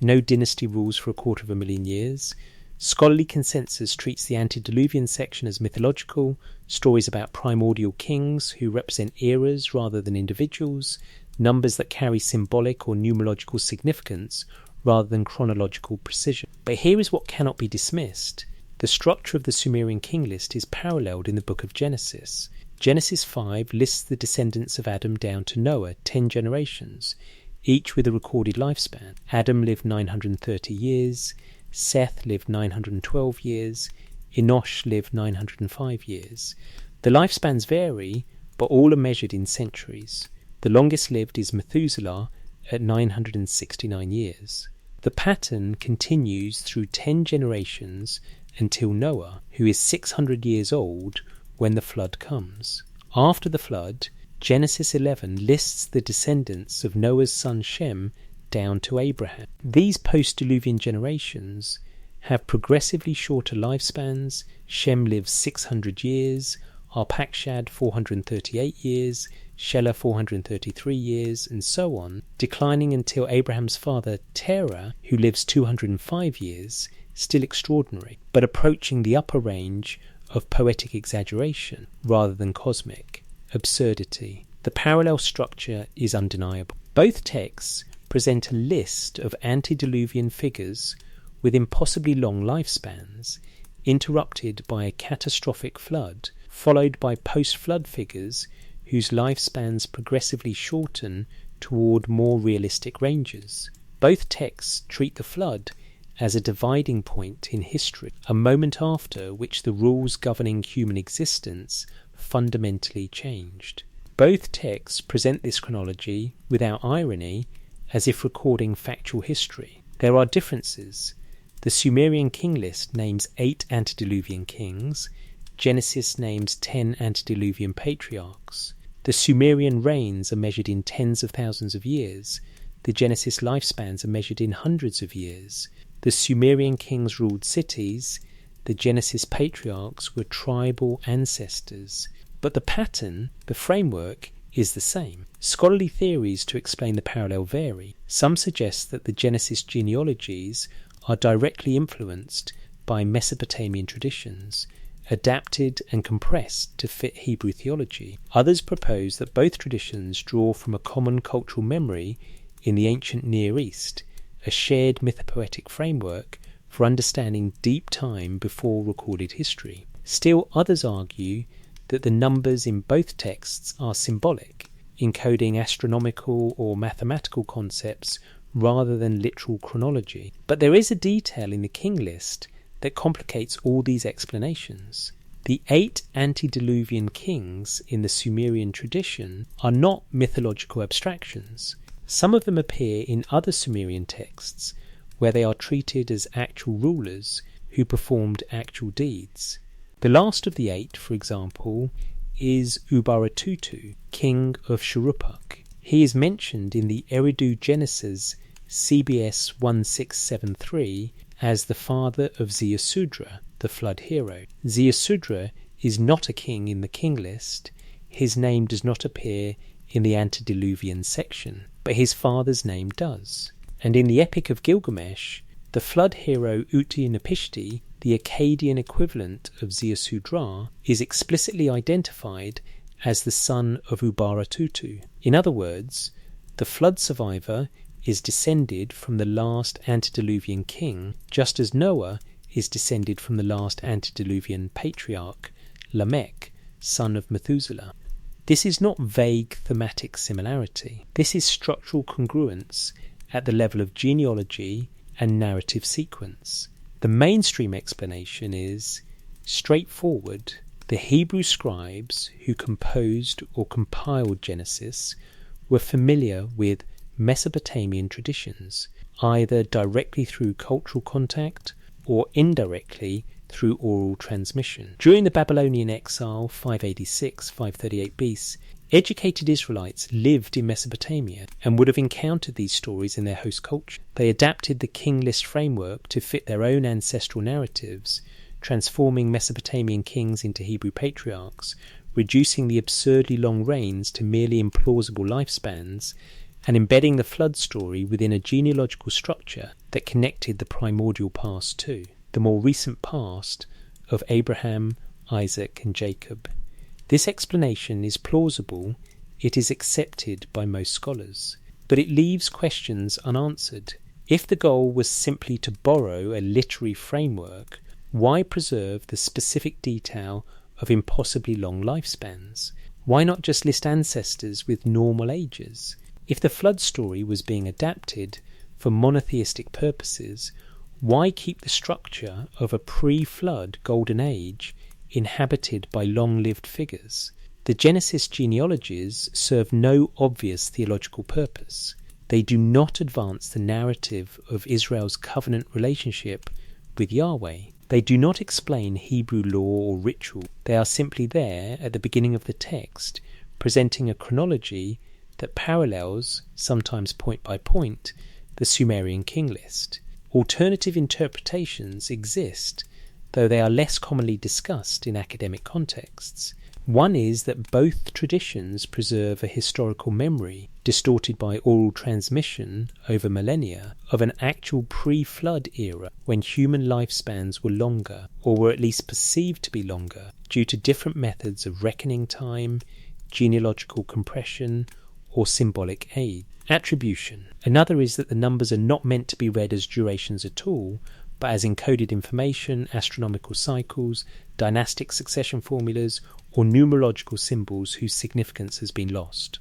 No dynasty rules for 250,000 years. Scholarly consensus treats the antediluvian section as mythological, stories about primordial kings who represent eras rather than individuals, numbers that carry symbolic or numerological significance rather than chronological precision. But here is what cannot be dismissed. The structure of the Sumerian king list is paralleled in the book of Genesis. Genesis 5 lists the descendants of Adam down to Noah, 10 generations, each with a recorded lifespan. Adam lived 930 years, Seth lived 912 years, Enosh lived 905 years. The lifespans vary, but all are measured in centuries. The longest lived is Methuselah at 969 years. The pattern continues through 10 generations until Noah, who is 600 years old when the flood comes. After the flood, Genesis 11 lists the descendants of Noah's son Shem down to Abraham. These post-Diluvian generations have progressively shorter lifespans. Shem lives 600 years, Arpachshad 438 years, Shelah 433 years, and so on, declining until Abraham's father Terah, who lives 205 years, still extraordinary, but approaching the upper range of poetic exaggeration rather than cosmic absurdity. The parallel structure is undeniable. Both texts present a list of antediluvian figures with impossibly long lifespans, interrupted by a catastrophic flood, followed by post-flood figures whose lifespans progressively shorten toward more realistic ranges. Both texts treat the flood as a dividing point in history, a moment after which the rules governing human existence fundamentally changed. Both texts present this chronology without irony, as if recording factual history. There are differences. The Sumerian king list names 8 antediluvian kings. Genesis names 10 antediluvian patriarchs. The Sumerian reigns are measured in tens of thousands of years. The Genesis lifespans are measured in hundreds of years. The Sumerian kings ruled cities. The Genesis patriarchs were tribal ancestors. But the pattern, the framework, is the same. Scholarly theories to explain the parallel vary. Some suggest that the Genesis genealogies are directly influenced by Mesopotamian traditions, adapted and compressed to fit Hebrew theology. Others propose that both traditions draw from a common cultural memory in the ancient Near East, a shared mythopoetic framework for understanding deep time before recorded history. Still, others argue that the numbers in both texts are symbolic, encoding astronomical or mathematical concepts rather than literal chronology. But there is a detail in the king list that complicates all these explanations. The 8 antediluvian kings in the Sumerian tradition are not mythological abstractions. Some of them appear in other Sumerian texts, where they are treated as actual rulers who performed actual deeds. The last of the 8, for example, is Ubaratutu, king of Shuruppak. He is mentioned in the Eridu Genesis CBS 1673 as the father of Ziusudra. the flood hero. Ziusudra is not a king in the king list. His name does not appear in the antediluvian section, but his father's name does. And in the Epic of Gilgamesh, the flood hero Uti-Napishti, the Akkadian equivalent of Ziusudra, is explicitly identified as the son of Ubaratutu. In other words, the flood survivor is descended from the last antediluvian king, just as Noah is descended from the last antediluvian patriarch, Lamech, son of Methuselah. This is not vague thematic similarity. This is structural congruence at the level of genealogy and narrative sequence. The mainstream explanation is straightforward. The Hebrew scribes who composed or compiled Genesis were familiar with Mesopotamian traditions, either directly through cultural contact or indirectly through oral transmission. During the Babylonian exile, 586-538 BC, educated Israelites lived in Mesopotamia and would have encountered these stories in their host culture. They adapted the king list framework to fit their own ancestral narratives, transforming Mesopotamian kings into Hebrew patriarchs, reducing the absurdly long reigns to merely implausible lifespans, and embedding the flood story within a genealogical structure that connected the primordial past to the more recent past of Abraham, Isaac, and Jacob. This explanation is plausible, it is accepted by most scholars, but it leaves questions unanswered. If the goal was simply to borrow a literary framework, why preserve the specific detail of impossibly long lifespans? Why not just list ancestors with normal ages? If the flood story was being adapted for monotheistic purposes, why keep the structure of a pre-flood golden age inhabited by long-lived figures? The Genesis genealogies serve no obvious theological purpose. They do not advance the narrative of Israel's covenant relationship with Yahweh. They do not explain Hebrew law or ritual. They are simply there at the beginning of the text, presenting a chronology that parallels, sometimes point by point, the Sumerian king list. Alternative interpretations exist, though they are less commonly discussed in academic contexts. One is that both traditions preserve a historical memory, distorted by oral transmission over millennia, of an actual pre-flood era when human lifespans were longer, or were at least perceived to be longer, due to different methods of reckoning time, genealogical compression, or symbolic age. Attribution. Another is that the numbers are not meant to be read as durations at all, but as encoded information, astronomical cycles, dynastic succession formulas, or numerological symbols whose significance has been lost.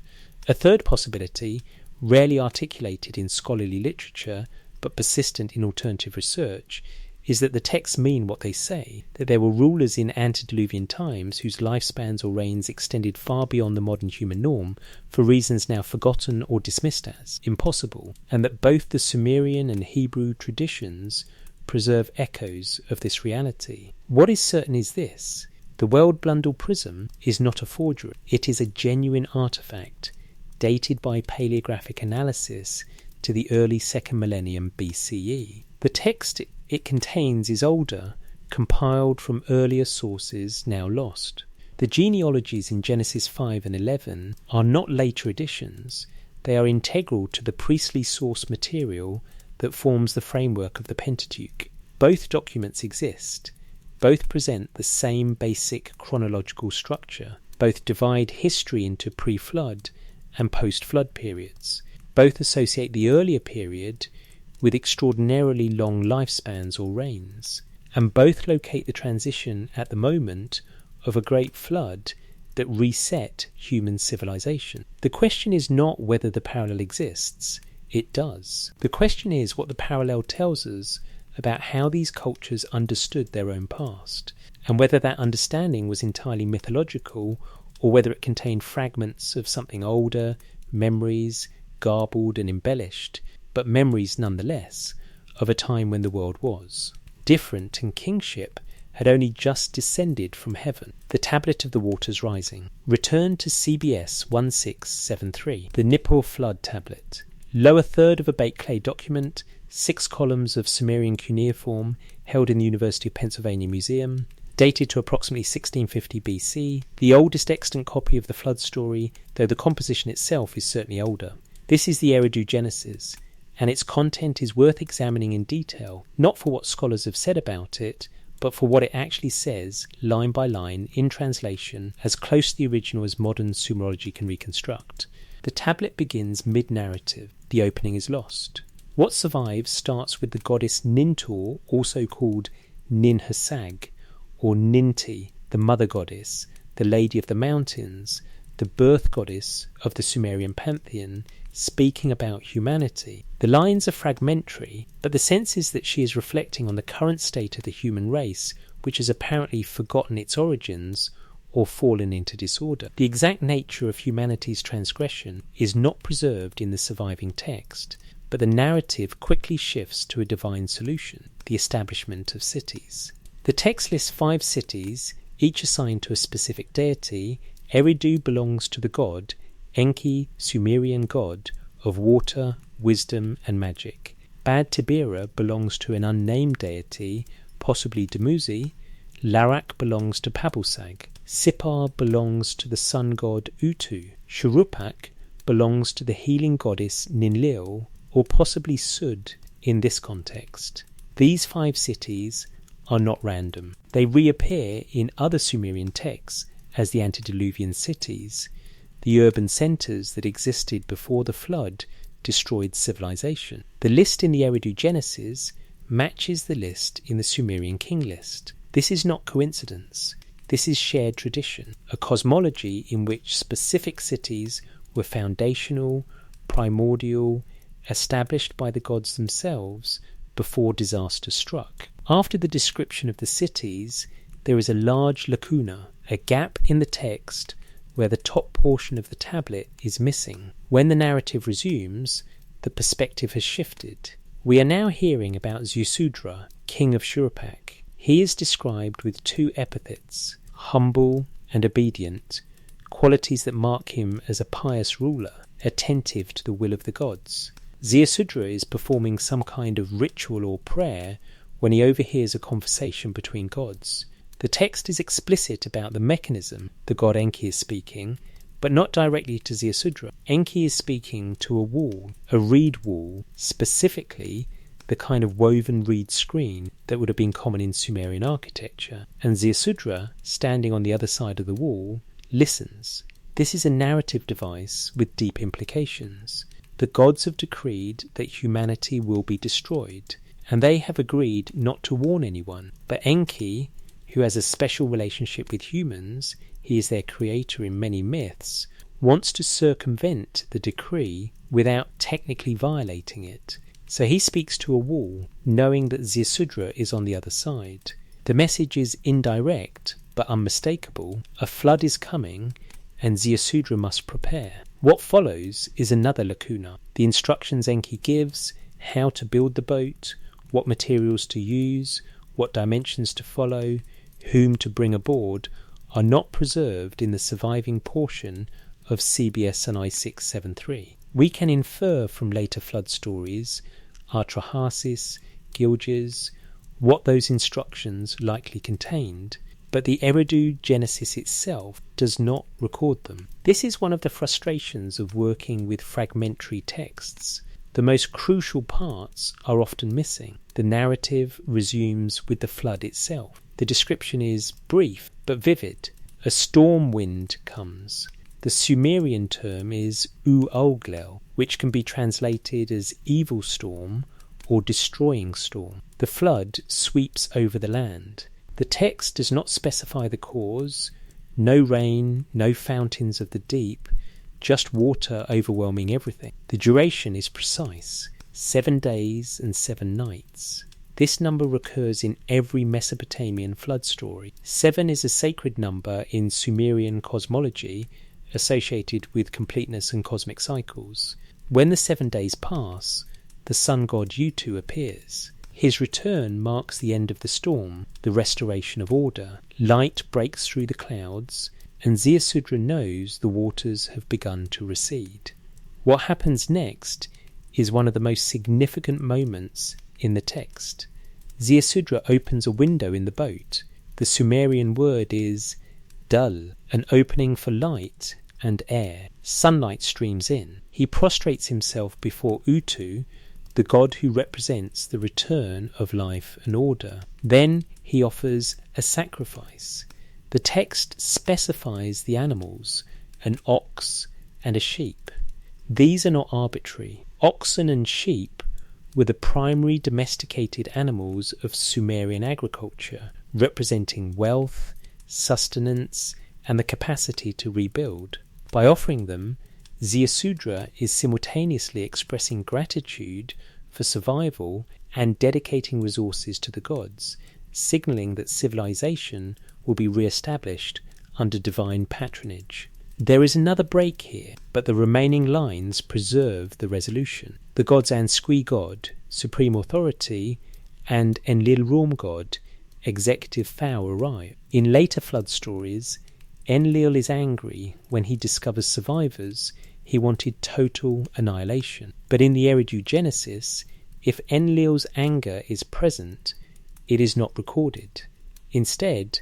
A third possibility, rarely articulated in scholarly literature, but persistent in alternative research, is that the texts mean what they say, that there were rulers in antediluvian times whose lifespans or reigns extended far beyond the modern human norm for reasons now forgotten or dismissed as impossible, and that both the Sumerian and Hebrew traditions preserve echoes of this reality. What is certain is this: the World Blundell Prism is not a forgery. It is a genuine artifact, dated by paleographic analysis to the early 2nd millennium BCE. The text it contains is older, compiled from earlier sources now lost. The genealogies in Genesis 5 and 11 are not later additions. They are integral to the priestly source material that forms the framework of the Pentateuch. Both documents exist. Both present the same basic chronological structure. Both divide history into pre-flood and post-flood periods. Both associate the earlier period with extraordinarily long lifespans or reigns, and both locate the transition at the moment of a great flood that reset human civilization. The question is not whether the parallel exists. It does. The question is what the parallel tells us about how these cultures understood their own past, and whether that understanding was entirely mythological or whether it contained fragments of something older, memories, garbled and embellished, but memories nonetheless, of a time when the world was different and kingship had only just descended from heaven. The Tablet of the Waters Rising. Return to CBS 1673, the Nippur Flood Tablet. Lower third of a baked clay document, 6 columns of Sumerian cuneiform held in the University of Pennsylvania Museum, dated to approximately 1650 BC, the oldest extant copy of the flood story, though the composition itself is certainly older. This is the Eridu Genesis, and its content is worth examining in detail, not for what scholars have said about it, but for what it actually says, line by line, in translation, as close to the original as modern Sumerology can reconstruct. The tablet begins mid-narrative. The opening is lost. What survives starts with the goddess Nintur, also called Ninhursag, or Ninti, the mother goddess, the lady of the mountains, the birth goddess of the Sumerian pantheon, speaking about humanity. The lines are fragmentary, but the sense is that she is reflecting on the current state of the human race, which has apparently forgotten its origins or fallen into disorder. The exact nature of humanity's transgression is not preserved in the surviving text, but the narrative quickly shifts to a divine solution, the establishment of cities. The text lists 5 cities, each assigned to a specific deity. Eridu belongs to the god Enki, Sumerian god of water, wisdom and magic. Bad Tibera belongs to an unnamed deity, possibly Dumuzi. Larak belongs to Pabulsag. Sipar belongs to the sun god Utu. Shurupak belongs to the healing goddess Ninlil, or possibly Sud in this context. These 5 cities are not random. They reappear in other Sumerian texts as the antediluvian cities, the urban centres that existed before the flood destroyed civilization. The list in the Eridu Genesis matches the list in the Sumerian king list. This is not coincidence. This is shared tradition, a cosmology in which specific cities were foundational, primordial, established by the gods themselves before disaster struck. After the description of the cities, there is a large lacuna, a gap in the text where the top portion of the tablet is missing. When the narrative resumes, the perspective has shifted. We are now hearing about Ziusudra, king of Shuruppak. He is described with 2 epithets, humble and obedient, qualities that mark him as a pious ruler, attentive to the will of the gods. Ziusudra is performing some kind of ritual or prayer when he overhears a conversation between gods. The text is explicit about the mechanism the god Enki is speaking, but not directly to Ziusudra. Enki is speaking to a wall, a reed wall, specifically the kind of woven reed screen that would have been common in Sumerian architecture, and Ziusudra, standing on the other side of the wall, listens. This is a narrative device with deep implications. The gods have decreed that humanity will be destroyed, and they have agreed not to warn anyone. But Enki, who has a special relationship with humans, he is their creator in many myths, wants to circumvent the decree without technically violating it. So he speaks to a wall, knowing that Ziusudra is on the other side. The message is indirect, but unmistakable. A flood is coming, and Ziusudra must prepare. What follows is another lacuna. The instructions Enki gives, how to build the boat, what materials to use, what dimensions to follow, whom to bring aboard, are not preserved in the surviving portion of CBS and I-673. We can infer from later flood stories, Atrahasis, Gilgamesh, what those instructions likely contained, but the Eridu Genesis itself does not record them. This is one of the frustrations of working with fragmentary texts. The most crucial parts are often missing. The narrative resumes with the flood itself. The description is brief but vivid. A storm wind comes. The Sumerian term is U-Olglel, which can be translated as evil storm or destroying storm. The flood sweeps over the land. The text does not specify the cause, no rain, no fountains of the deep, just water overwhelming everything. The duration is precise, 7 days and 7 nights. This number recurs in every Mesopotamian flood story. 7 is a sacred number in Sumerian cosmology associated with completeness and cosmic cycles. When the 7 days pass, the sun god Utu appears. His return marks the end of the storm, the restoration of order. Light breaks through the clouds, and Ziusudra knows the waters have begun to recede. What happens next is one of the most significant moments in the text. Ziusudra opens a window in the boat. The Sumerian word is dul, an opening for light and air. Sunlight streams in. He prostrates himself before Utu, the god who represents the return of life and order. Then he offers a sacrifice. The text specifies the animals, an ox and a sheep. These are not arbitrary. Oxen and sheep were the primary domesticated animals of Sumerian agriculture, representing wealth, sustenance, and the capacity to rebuild. By offering them, Ziusudra is simultaneously expressing gratitude for survival and dedicating resources to the gods, signalling that civilization will be re-established under divine patronage. There is another break here, but the remaining lines preserve the resolution. The gods Anskui god, supreme authority, and Enlil god, executive Phao, arrive. In later flood stories, Enlil is angry when he discovers survivors. He wanted total annihilation. But in the Eridu Genesis, if Enlil's anger is present, it is not recorded. Instead,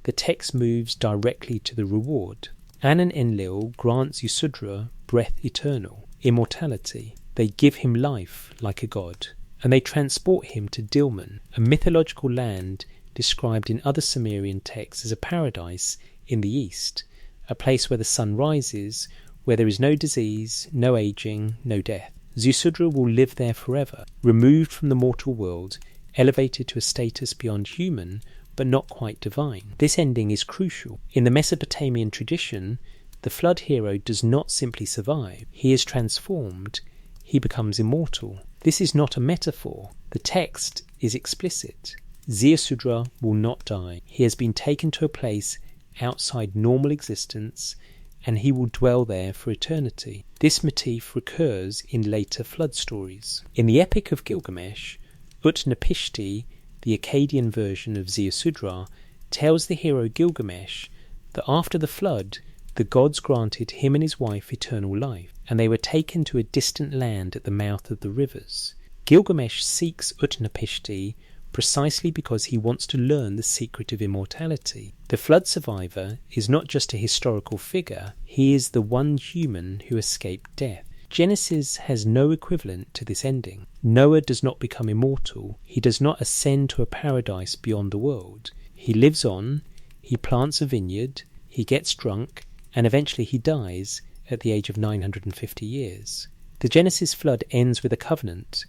the text moves directly to the reward. Anan Enlil grants Ziusudra breath eternal, immortality. They give him life like a god, and they transport him to Dilmun, a mythological land described in other Sumerian texts as a paradise in the east, a place where the sun rises, where there is no disease, no aging, no death. Ziusudra will live there forever, removed from the mortal world, elevated to a status beyond human, but not quite divine. This ending is crucial. In the Mesopotamian tradition, the flood hero does not simply survive. He is transformed. He becomes immortal. This is not a metaphor. The text is explicit. Ziusudra will not die. He has been taken to a place outside normal existence, and he will dwell there for eternity. This motif recurs in later flood stories. In the Epic of Gilgamesh, Utnapishti, the Akkadian version of Ziusudra, tells the hero Gilgamesh that after the flood, the gods granted him and his wife eternal life, and they were taken to a distant land at the mouth of the rivers. Gilgamesh seeks Utnapishti precisely because he wants to learn the secret of immortality. The flood survivor is not just a historical figure, he is the one human who escaped death. Genesis has no equivalent to this ending. Noah does not become immortal. He does not ascend to a paradise beyond the world. He lives on, he plants a vineyard, he gets drunk, and eventually he dies at the age of 950 years. The Genesis flood ends with a covenant.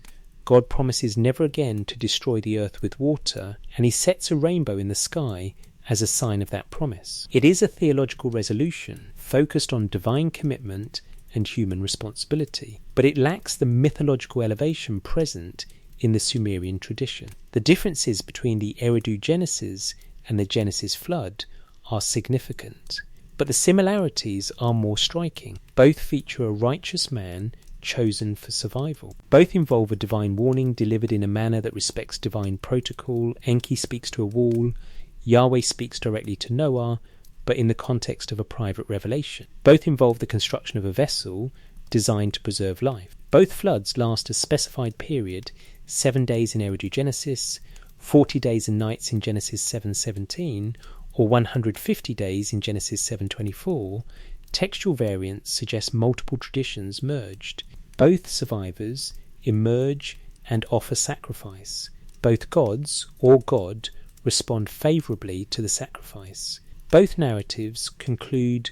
God promises never again to destroy the earth with water, and he sets a rainbow in the sky as a sign of that promise. It is a theological resolution focused on divine commitment and human responsibility, but it lacks the mythological elevation present in the Sumerian tradition. The differences between the Eridu Genesis and the Genesis flood are significant, but the similarities are more striking. Both feature a righteous man chosen for survival. Both involve a divine warning delivered in a manner that respects divine protocol. Enki speaks to a wall, Yahweh speaks directly to Noah, but in the context of a private revelation. Both involve the construction of a vessel designed to preserve life. Both floods last a specified period, 7 days in Eridu Genesis, 40 days and nights in Genesis 7:17, or 150 days in Genesis 7:24. Textual variants suggest multiple traditions merged. Both survivors emerge and offer sacrifice. Both gods, or God, respond favourably to the sacrifice. Both narratives conclude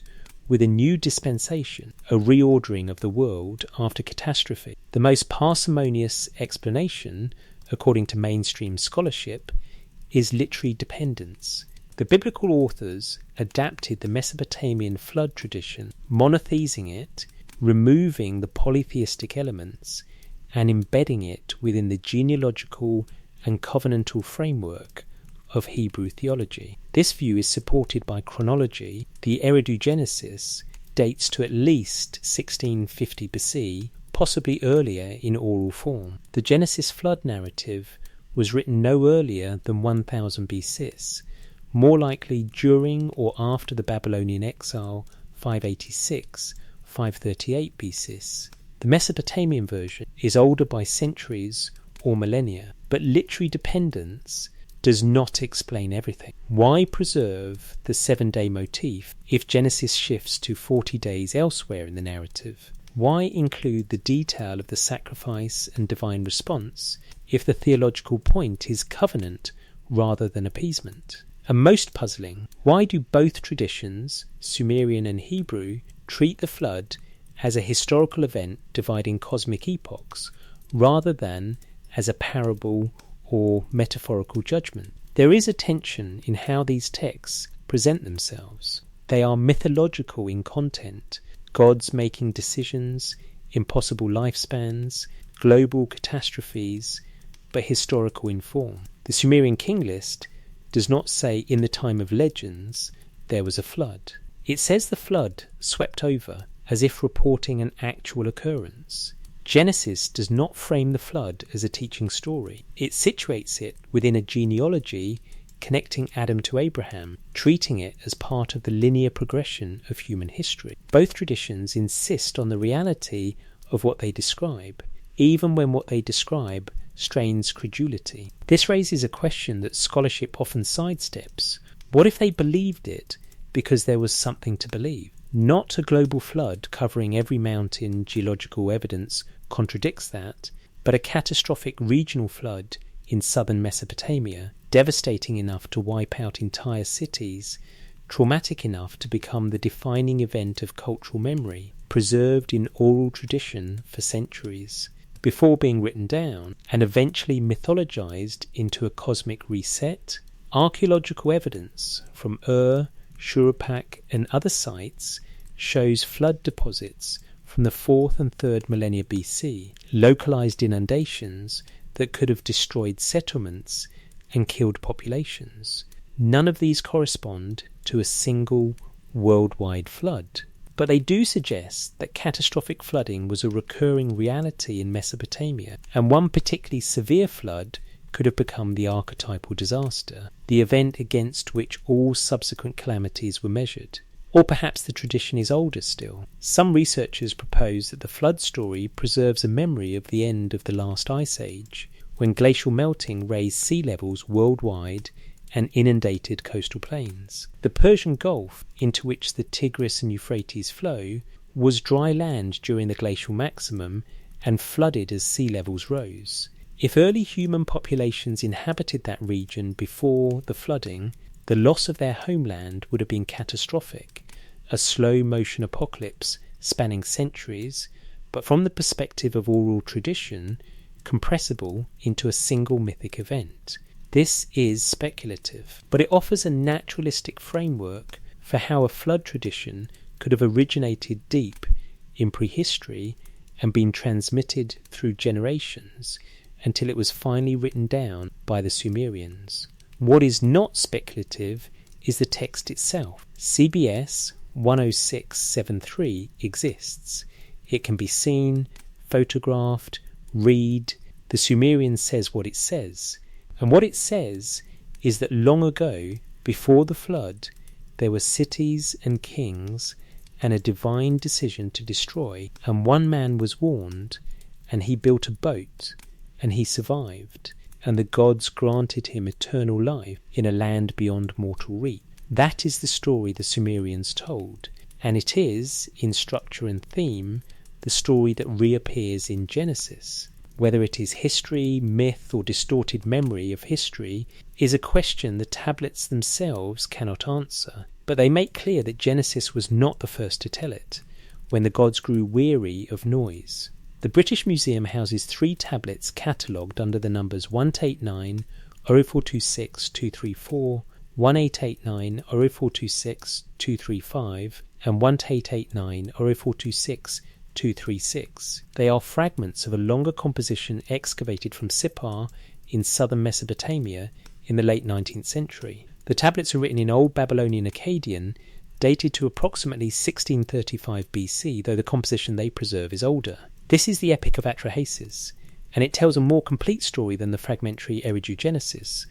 with a new dispensation, a reordering of the world after catastrophe. The most parsimonious explanation, according to mainstream scholarship, is literary dependence. The biblical authors adapted the Mesopotamian flood tradition, monotheising it, removing the polytheistic elements, and embedding it within the genealogical and covenantal framework of Hebrew theology. This view is supported by chronology. The Eridu Genesis dates to at least 1650 BC, possibly earlier in oral form. The Genesis flood narrative was written no earlier than 1000 BC, more likely during or after the Babylonian exile 586, 538 BC. The Mesopotamian version is older by centuries or millennia, but literary dependence does not explain everything. Why preserve the 7-day motif if Genesis shifts to 40 days elsewhere in the narrative? Why include the detail of the sacrifice and divine response if the theological point is covenant rather than appeasement? And most puzzling, why do both traditions, Sumerian and Hebrew, treat the flood as a historical event dividing cosmic epochs rather than as a parable or metaphorical judgment? There is a tension in how these texts present themselves. They are mythological in content, gods making decisions, impossible lifespans, global catastrophes, but historical in form. The Sumerian king list does not say in the time of legends there was a flood. It says the flood swept over, as if reporting an actual occurrence. Genesis does not frame the flood as a teaching story. It situates it within a genealogy connecting Adam to Abraham, treating it as part of the linear progression of human history. Both traditions insist on the reality of what they describe, even when what they describe strains credulity. This raises a question that scholarship often sidesteps. What if they believed it because there was something to believe? Not a global flood covering every mountain geological evidence contradicts that, but a catastrophic regional flood in southern Mesopotamia, devastating enough to wipe out entire cities, traumatic enough to become the defining event of cultural memory, preserved in oral tradition for centuries, before being written down and eventually mythologized into a cosmic reset. Archaeological evidence from Shuruppak and other sites shows flood deposits from the 4th and 3rd millennia BC, localized inundations that could have destroyed settlements and killed populations. None of these correspond to a single worldwide flood, but they do suggest that catastrophic flooding was a recurring reality in Mesopotamia, and one particularly severe flood could have become the archetypal disaster, the event against which all subsequent calamities were measured. Or perhaps the tradition is older still. Some researchers propose that the flood story preserves a memory of the end of the last ice age, when glacial melting raised sea levels worldwide and inundated coastal plains. The Persian Gulf, into which the Tigris and Euphrates flow, was dry land during the glacial maximum and flooded as sea levels rose. If early human populations inhabited that region before the flooding, the loss of their homeland would have been catastrophic, a slow-motion apocalypse spanning centuries, but from the perspective of oral tradition, compressible into a single mythic event. This is speculative, but it offers a naturalistic framework for how a flood tradition could have originated deep in prehistory and been transmitted through generations until it was finally written down by the Sumerians. What is not speculative is the text itself. CBS 10673 exists. It can be seen, photographed, read. The Sumerian says what it says. And what it says is that long ago, before the flood, there were cities and kings and a divine decision to destroy, and one man was warned, and he built a boat, and he survived, and the gods granted him eternal life in a land beyond mortal reach. That is the story the Sumerians told, and it is, in structure and theme, the story that reappears in Genesis. Whether it is history, myth, or distorted memory of history is a question the tablets themselves cannot answer, but they make clear that Genesis was not the first to tell it, when the gods grew weary of noise. The British Museum houses 3 tablets catalogued under the numbers 1889, 0426 234, 1889, 0426 235, and 1889, 0426 236. They are fragments of a longer composition excavated from Sippar in southern Mesopotamia in the late 19th century. The tablets are written in Old Babylonian Akkadian, dated to approximately 1635 BC, though the composition they preserve is older. This is the Epic of Atrahasis, and it tells a more complete story than the fragmentary Eridu Genesis,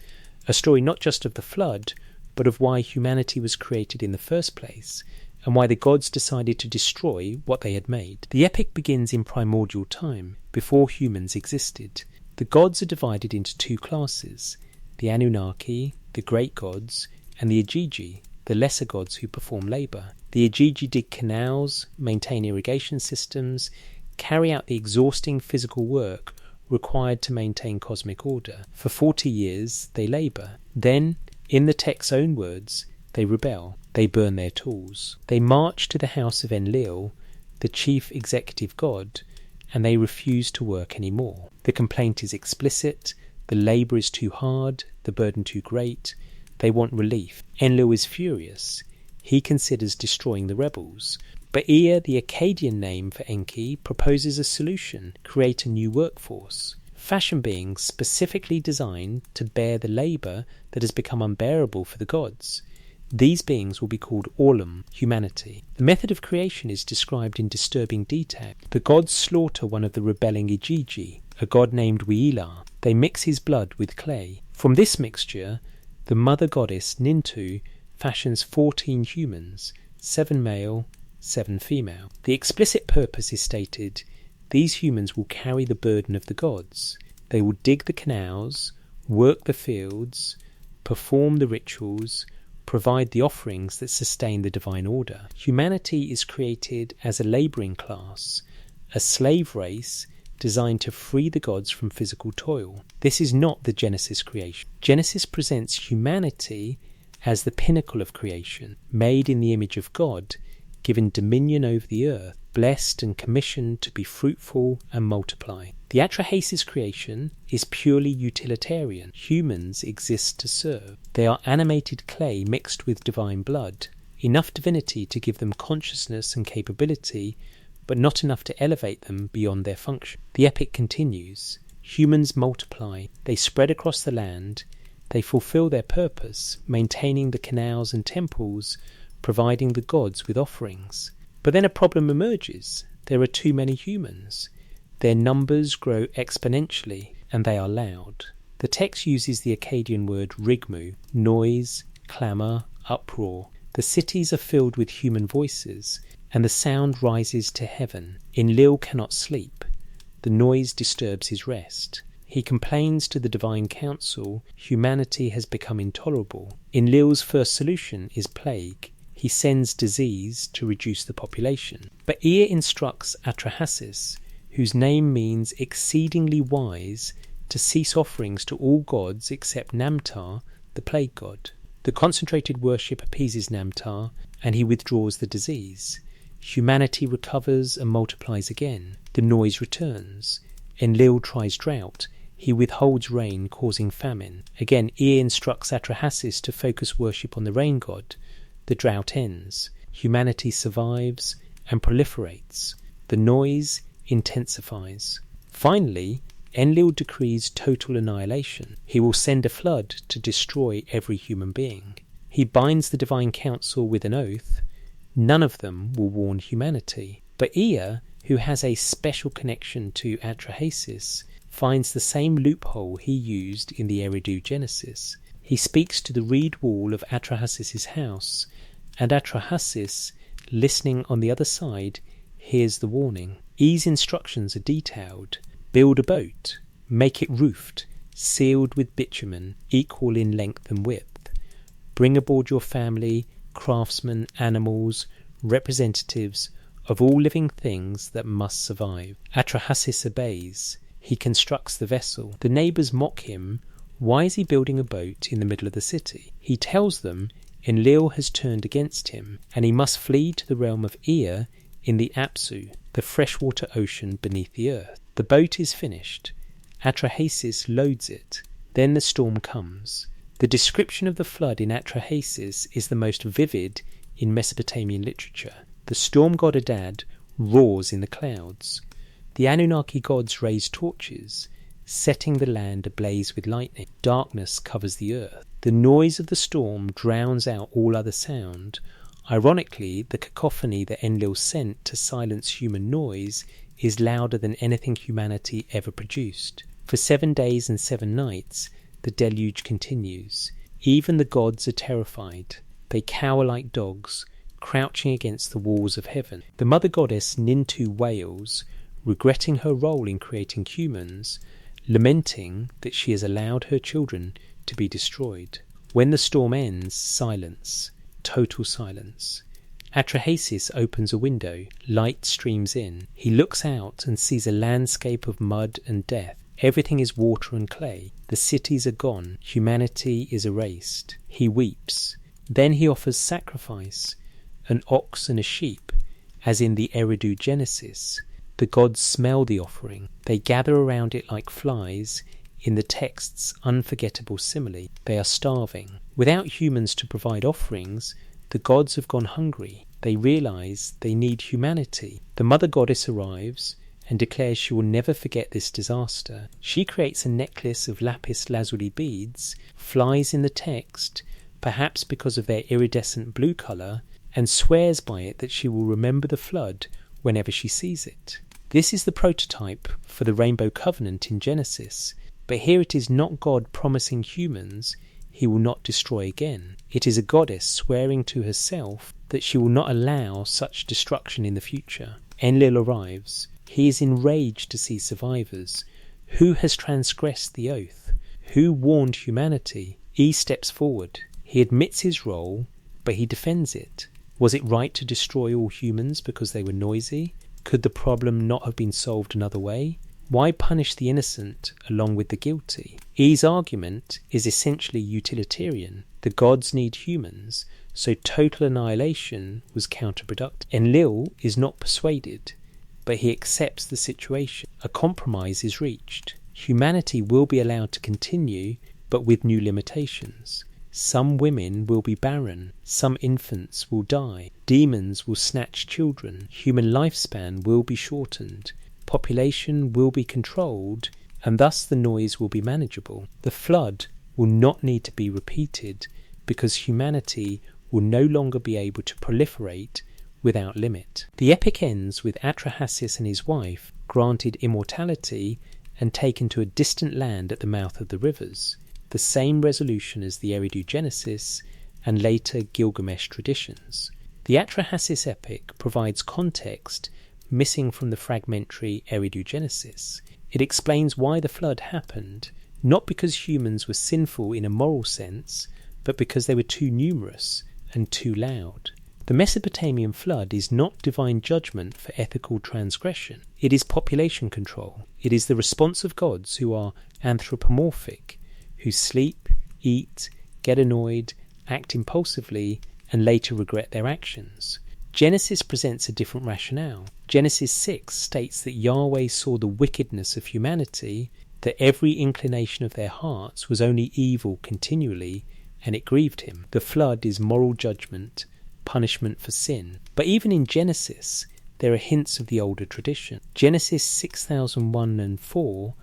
a story not just of the flood, but of why humanity was created in the first place, and why the gods decided to destroy what they had made. The epic begins in primordial time, before humans existed. The gods are divided into two classes, the Anunnaki, the great gods, and the Igigi, the lesser gods who perform labour. The Igigi dig canals, maintain irrigation systems, carry out the exhausting physical work required to maintain cosmic order. For 40 years they labour. Then, in the text's own words, they rebel. They burn their tools. They march to the house of Enlil, the chief executive god, and they refuse to work anymore. The complaint is explicit. The labour is too hard, the burden too great. They want relief. Enlil is furious. He considers destroying the rebels. But Ea, the Akkadian name for Enki, proposes a solution: create a new workforce. Fashion beings specifically designed to bear the labour that has become unbearable for the gods. These beings will be called Orlum, humanity. The method of creation is described in disturbing detail. The gods slaughter one of the rebelling Igigi, a god named Wiila. They mix his blood with clay. From this mixture, the mother goddess Nintu fashions 14 humans, 7 male, 7 female. The explicit purpose is stated: these humans will carry the burden of the gods. They will dig the canals, work the fields, perform the rituals, provide the offerings that sustain the divine order. Humanity is created as a labouring class, a slave race designed to free the gods from physical toil. This is not the Genesis creation. Genesis presents humanity as the pinnacle of creation, made in the image of God, given dominion over the earth, blessed and commissioned to be fruitful and multiply. The Atrahasis creation is purely utilitarian. Humans exist to serve. They are animated clay mixed with divine blood, enough divinity to give them consciousness and capability, but not enough to elevate them beyond their function. The epic continues. Humans multiply. They spread across the land. They fulfill their purpose, maintaining the canals and temples, providing the gods with offerings. But then a problem emerges. There are too many humans. Their numbers grow exponentially, and they are loud. The text uses the Akkadian word rigmu, noise, clamour, uproar. The cities are filled with human voices, and the sound rises to heaven. Enlil cannot sleep. The noise disturbs his rest. He complains to the divine council. Humanity has become intolerable. Enlil's first solution is plague. He sends disease to reduce the population. But Ea instructs Atrahasis, whose name means exceedingly wise, to cease offerings to all gods except Namtar, the plague god. The concentrated worship appeases Namtar, and he withdraws the disease. Humanity recovers and multiplies again. The noise returns. Enlil tries drought. He withholds rain, causing famine. Again, Ea instructs Atrahasis to focus worship on the rain god. The drought ends. Humanity survives and proliferates. The noise intensifies. Finally, Enlil decrees total annihilation. He will send a flood to destroy every human being. He binds the divine council with an oath. None of them will warn humanity. But Ea, who has a special connection to Atrahasis, finds the same loophole he used in the Eridu Genesis. He speaks to the reed wall of Atrahasis' house, and Atrahasis, listening on the other side, hears the warning. E's instructions are detailed. Build a boat, make it roofed, sealed with bitumen, equal in length and width. Bring aboard your family, craftsmen, animals, representatives of all living things that must survive. Atrahasis obeys. He constructs the vessel. The neighbours mock him. Why is he building a boat in the middle of the city? He tells them Enlil has turned against him, and he must flee to the realm of Ea in the Apsu, the freshwater ocean beneath the earth. The boat is finished. Atrahasis loads it. Then the storm comes. The description of the flood in Atrahasis is the most vivid in Mesopotamian literature. The storm god Adad roars in the clouds. The Anunnaki gods raise torches, setting the land ablaze with lightning. Darkness covers the earth. The noise of the storm drowns out all other sound. Ironically, the cacophony that Enlil sent to silence human noise is louder than anything humanity ever produced. For 7 days and 7 nights, the deluge continues. Even the gods are terrified. They cower like dogs, crouching against the walls of heaven. The mother goddess Nintu wails, regretting her role in creating humans, lamenting that she has allowed her children to be destroyed. When the storm ends, silence, total silence. Atrahasis opens a window, light streams in. He looks out and sees a landscape of mud and death. Everything is water and clay. The cities are gone. Humanity is erased. He weeps. Then he offers sacrifice, an ox and a sheep, as in the Eridu Genesis. The gods smell the offering. They gather around it like flies. In the text's unforgettable simile, they are starving. Without humans to provide offerings, the gods have gone hungry. They realize they need humanity. The mother goddess arrives and declares she will never forget this disaster. She creates a necklace of lapis lazuli beads, flies in the text, perhaps because of their iridescent blue colour, and swears by it that she will remember the flood whenever she sees it. This is the prototype for the Rainbow Covenant in Genesis, but here it is not God promising humans he will not destroy again. It is a goddess swearing to herself that she will not allow such destruction in the future. Enlil arrives. He is enraged to see survivors. Who has transgressed the oath? Who warned humanity? E steps forward. He admits his role, but he defends it. Was it right to destroy all humans because they were noisy? Could the problem not have been solved another way? Why punish the innocent along with the guilty? E's argument is essentially utilitarian. The gods need humans, so total annihilation was counterproductive. Enlil is not persuaded, but he accepts the situation. A compromise is reached. Humanity will be allowed to continue, but with new limitations. Some women will be barren. Some infants will die. Demons will snatch children. Human lifespan will be shortened. Population will be controlled, and thus the noise will be manageable. The flood will not need to be repeated because humanity will no longer be able to proliferate without limit. The epic ends with Atrahasis and his wife granted immortality and taken to a distant land at the mouth of the rivers, the same resolution as the Eridu Genesis and later Gilgamesh traditions. The Atrahasis Epic provides context missing from the fragmentary Eridu Genesis. It explains why the flood happened, not because humans were sinful in a moral sense, but because they were too numerous and too loud. The Mesopotamian flood is not divine judgment for ethical transgression. It is population control. It is the response of gods who are anthropomorphic, who sleep, eat, get annoyed, act impulsively, and later regret their actions. Genesis presents a different rationale. Genesis 6 states that Yahweh saw the wickedness of humanity, that every inclination of their hearts was only evil continually, and it grieved him. The flood is moral judgment, punishment for sin. But even in Genesis, there are hints of the older tradition. Genesis 6001 and 4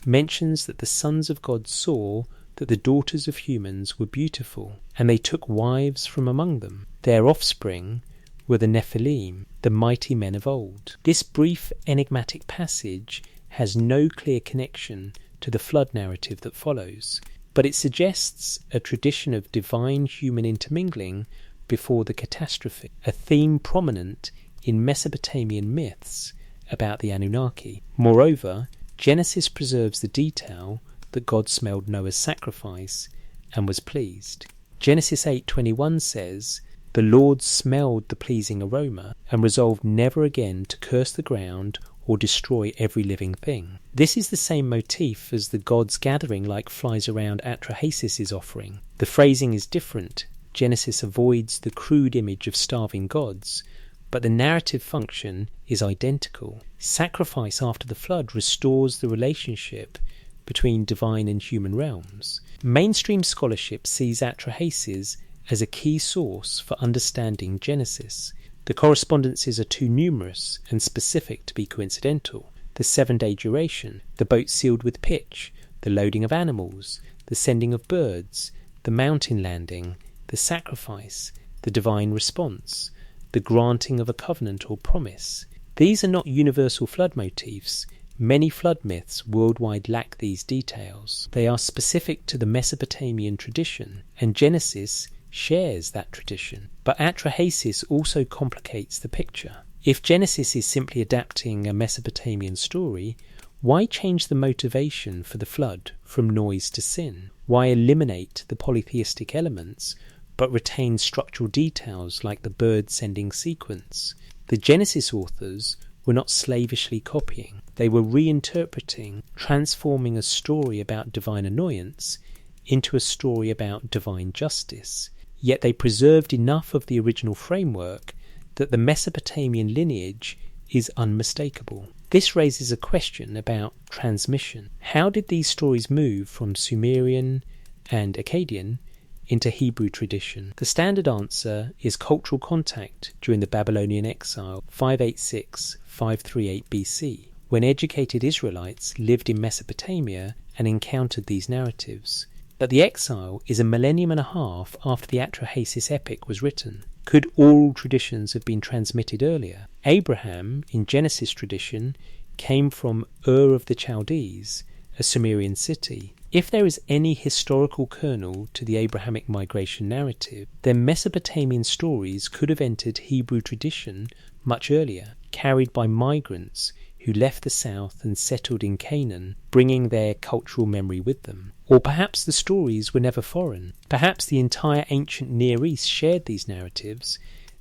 mentions that the sons of God saw that the daughters of humans were beautiful, and they took wives from among them. Their offspring were the Nephilim, the mighty men of old. This brief enigmatic passage has no clear connection to the flood narrative that follows, but it suggests a tradition of divine-human intermingling before the catastrophe, a theme prominent in Mesopotamian myths about the Anunnaki. Moreover, Genesis preserves the detail that God smelled Noah's sacrifice and was pleased. Genesis 8:21 says, "The Lord smelled the pleasing aroma and resolved never again to curse the ground or destroy every living thing." This is the same motif as the gods gathering like flies around Atrahasis' offering. The phrasing is different. Genesis avoids the crude image of starving gods, but the narrative function is identical. Sacrifice after the flood restores the relationship between divine and human realms. Mainstream scholarship sees Atrahasis as a key source for understanding Genesis. The correspondences are too numerous and specific to be coincidental. The 7-day duration, the boat sealed with pitch, the loading of animals, the sending of birds, the mountain landing, the sacrifice, the divine response, the granting of a covenant or promise. These are not universal flood motifs. Many flood myths worldwide lack these details. They are specific to the Mesopotamian tradition, and Genesis shares that tradition. But Atrahasis also complicates the picture. If Genesis is simply adapting a Mesopotamian story, why change the motivation for the flood from noise to sin? Why eliminate the polytheistic elements but retain structural details like the bird-sending sequence? The Genesis authors were not slavishly copying. They were reinterpreting, transforming a story about divine annoyance into a story about divine justice. Yet they preserved enough of the original framework that the Mesopotamian lineage is unmistakable. This raises a question about transmission. How did these stories move from Sumerian and Akkadian into Hebrew tradition? The standard answer is cultural contact during the Babylonian exile 586-538 BC, when educated Israelites lived in Mesopotamia and encountered these narratives. But the exile is a millennium and a half after the Atrahasis Epic was written. Could oral traditions have been transmitted earlier? Abraham, in Genesis tradition, came from Ur of the Chaldees, a Sumerian city. If there is any historical kernel to the Abrahamic migration narrative, then Mesopotamian stories could have entered Hebrew tradition much earlier, carried by migrants who left the south and settled in Canaan, bringing their cultural memory with them. Or perhaps the stories were never foreign. Perhaps the entire ancient Near East shared these narratives,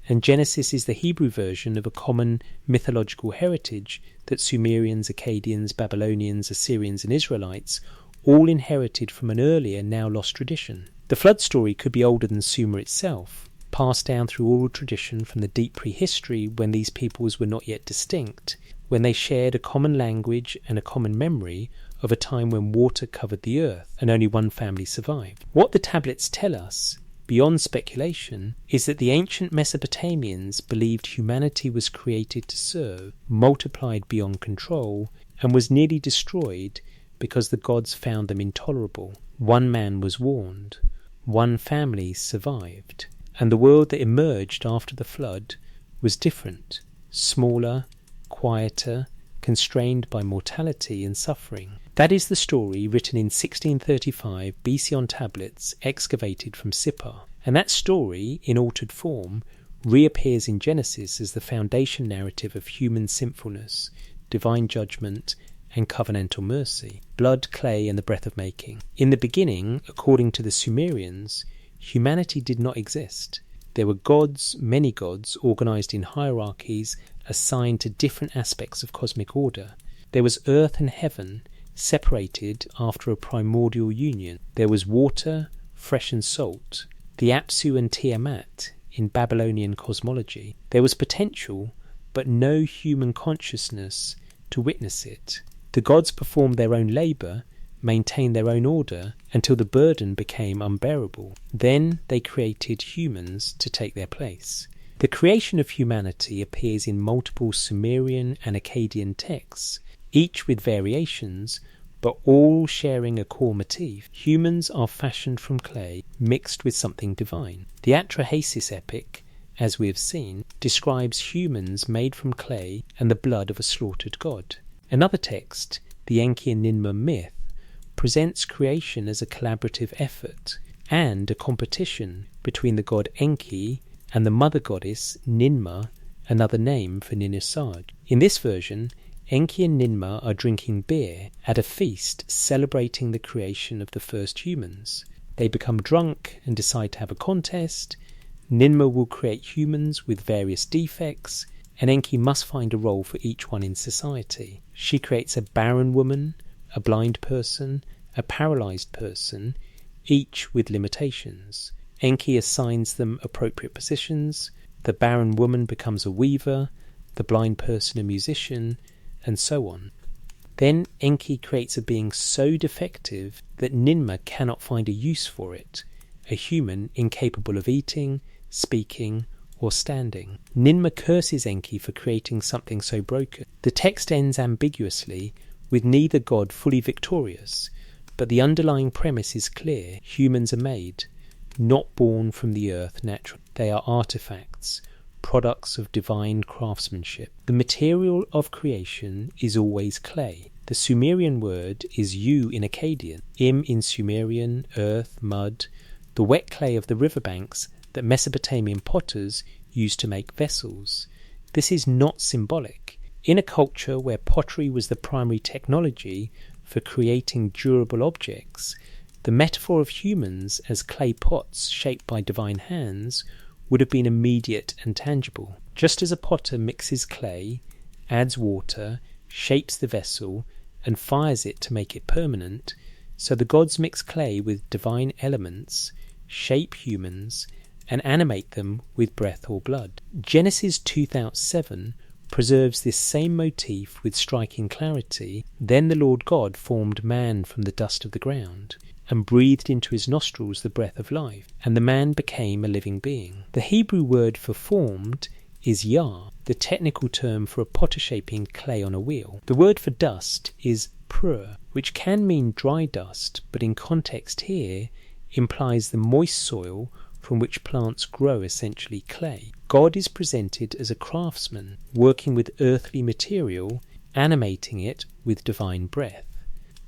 and Genesis is the Hebrew version of a common mythological heritage that Sumerians, Akkadians, Babylonians, Assyrians and Israelites all inherited from an earlier, now lost tradition. The flood story could be older than Sumer itself, passed down through oral tradition from the deep prehistory when these peoples were not yet distinct, when they shared a common language and a common memory of a time when water covered the earth and only one family survived. What the tablets tell us, beyond speculation, is that the ancient Mesopotamians believed humanity was created to serve, multiplied beyond control, and was nearly destroyed because the gods found them intolerable. One man was warned, one family survived, and the world that emerged after the flood was different, smaller, quieter, constrained by mortality and suffering. That is the story written in 1635 BC on tablets excavated from Sippar, and that story, in altered form, reappears in Genesis as the foundation narrative of human sinfulness, divine judgment, and covenantal mercy, blood, clay, and the breath of making. In the beginning, according to the Sumerians, humanity did not exist. There were gods, many gods, organised in hierarchies assigned to different aspects of cosmic order. There was earth and heaven, separated after a primordial union. There was water, fresh and salt, the Apsu and Tiamat in Babylonian cosmology. There was potential, but no human consciousness to witness it. The gods performed their own labour, maintained their own order, until the burden became unbearable. Then they created humans to take their place. The creation of humanity appears in multiple Sumerian and Akkadian texts, each with variations, but all sharing a core motif. Humans are fashioned from clay, mixed with something divine. The Atrahasis Epic, as we have seen, describes humans made from clay and the blood of a slaughtered god. Another text, the Enki and Enuma myth, presents creation as a collaborative effort and a competition between the god Enki and the mother goddess Ninmah, another name for Ninusag. In this version, Enki and Ninmah are drinking beer at a feast celebrating the creation of the first humans. They become drunk and decide to have a contest. Ninmah will create humans with various defects, and Enki must find a role for each one in society. She creates a barren woman, a blind person, a paralysed person, each with limitations. Enki assigns them appropriate positions. The barren woman becomes a weaver, the blind person a musician, and so on. Then Enki creates a being so defective that Ninmah cannot find a use for it, a human incapable of eating, speaking, or standing. Ninmah curses Enki for creating something so broken. The text ends ambiguously, with neither god fully victorious, but the underlying premise is clear. Humans are made, not born from the earth naturally. They are artifacts, products of divine craftsmanship. The material of creation is always clay. The Sumerian word is yu in Akkadian, im in Sumerian, earth, mud, the wet clay of the riverbanks that Mesopotamian potters used to make vessels. This is not symbolic. In a culture where pottery was the primary technology for creating durable objects, the metaphor of humans as clay pots shaped by divine hands would have been immediate and tangible. Just as a potter mixes clay, adds water, shapes the vessel, and fires it to make it permanent, so the gods mix clay with divine elements, shape humans, and animate them with breath or blood. Genesis 2:7 preserves this same motif with striking clarity. Then the Lord God formed man from the dust of the ground, and breathed into his nostrils the breath of life, and the man became a living being. The Hebrew word for formed is yah, the technical term for a potter shaping clay on a wheel. The word for dust is prur, which can mean dry dust, but in context here implies the moist soil from which plants grow, essentially clay. God is presented as a craftsman, working with earthly material, animating it with divine breath.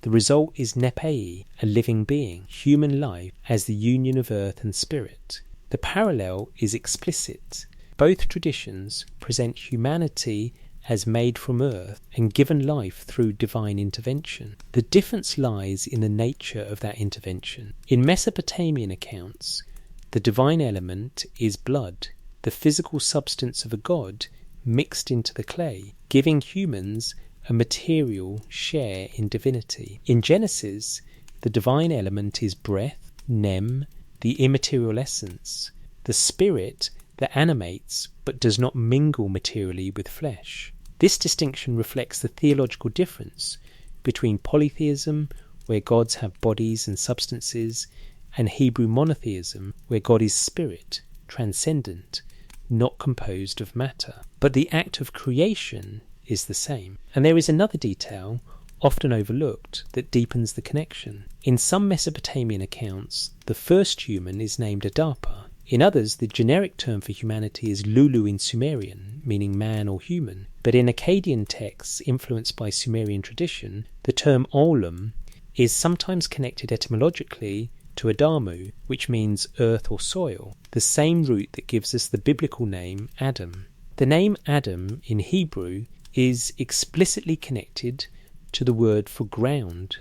The result is nepei, a living being, human life as the union of earth and spirit. The parallel is explicit. Both traditions present humanity as made from earth and given life through divine intervention. The difference lies in the nature of that intervention. In Mesopotamian accounts, the divine element is blood, the physical substance of a god mixed into the clay, giving humans a material share in divinity. In Genesis, the divine element is breath, nem, the immaterial essence, the spirit that animates but does not mingle materially with flesh. This distinction reflects the theological difference between polytheism, where gods have bodies and substances, and Hebrew monotheism, where God is spirit, transcendent, not composed of matter. But the act of creation is the same. And there is another detail, often overlooked, that deepens the connection. In some Mesopotamian accounts, the first human is named Adapa. In others, the generic term for humanity is Lulu in Sumerian, meaning man or human. But in Akkadian texts influenced by Sumerian tradition, the term Olam is sometimes connected etymologically to Adamu, which means earth or soil, the same root that gives us the biblical name Adam. The name Adam in Hebrew is explicitly connected to the word for ground.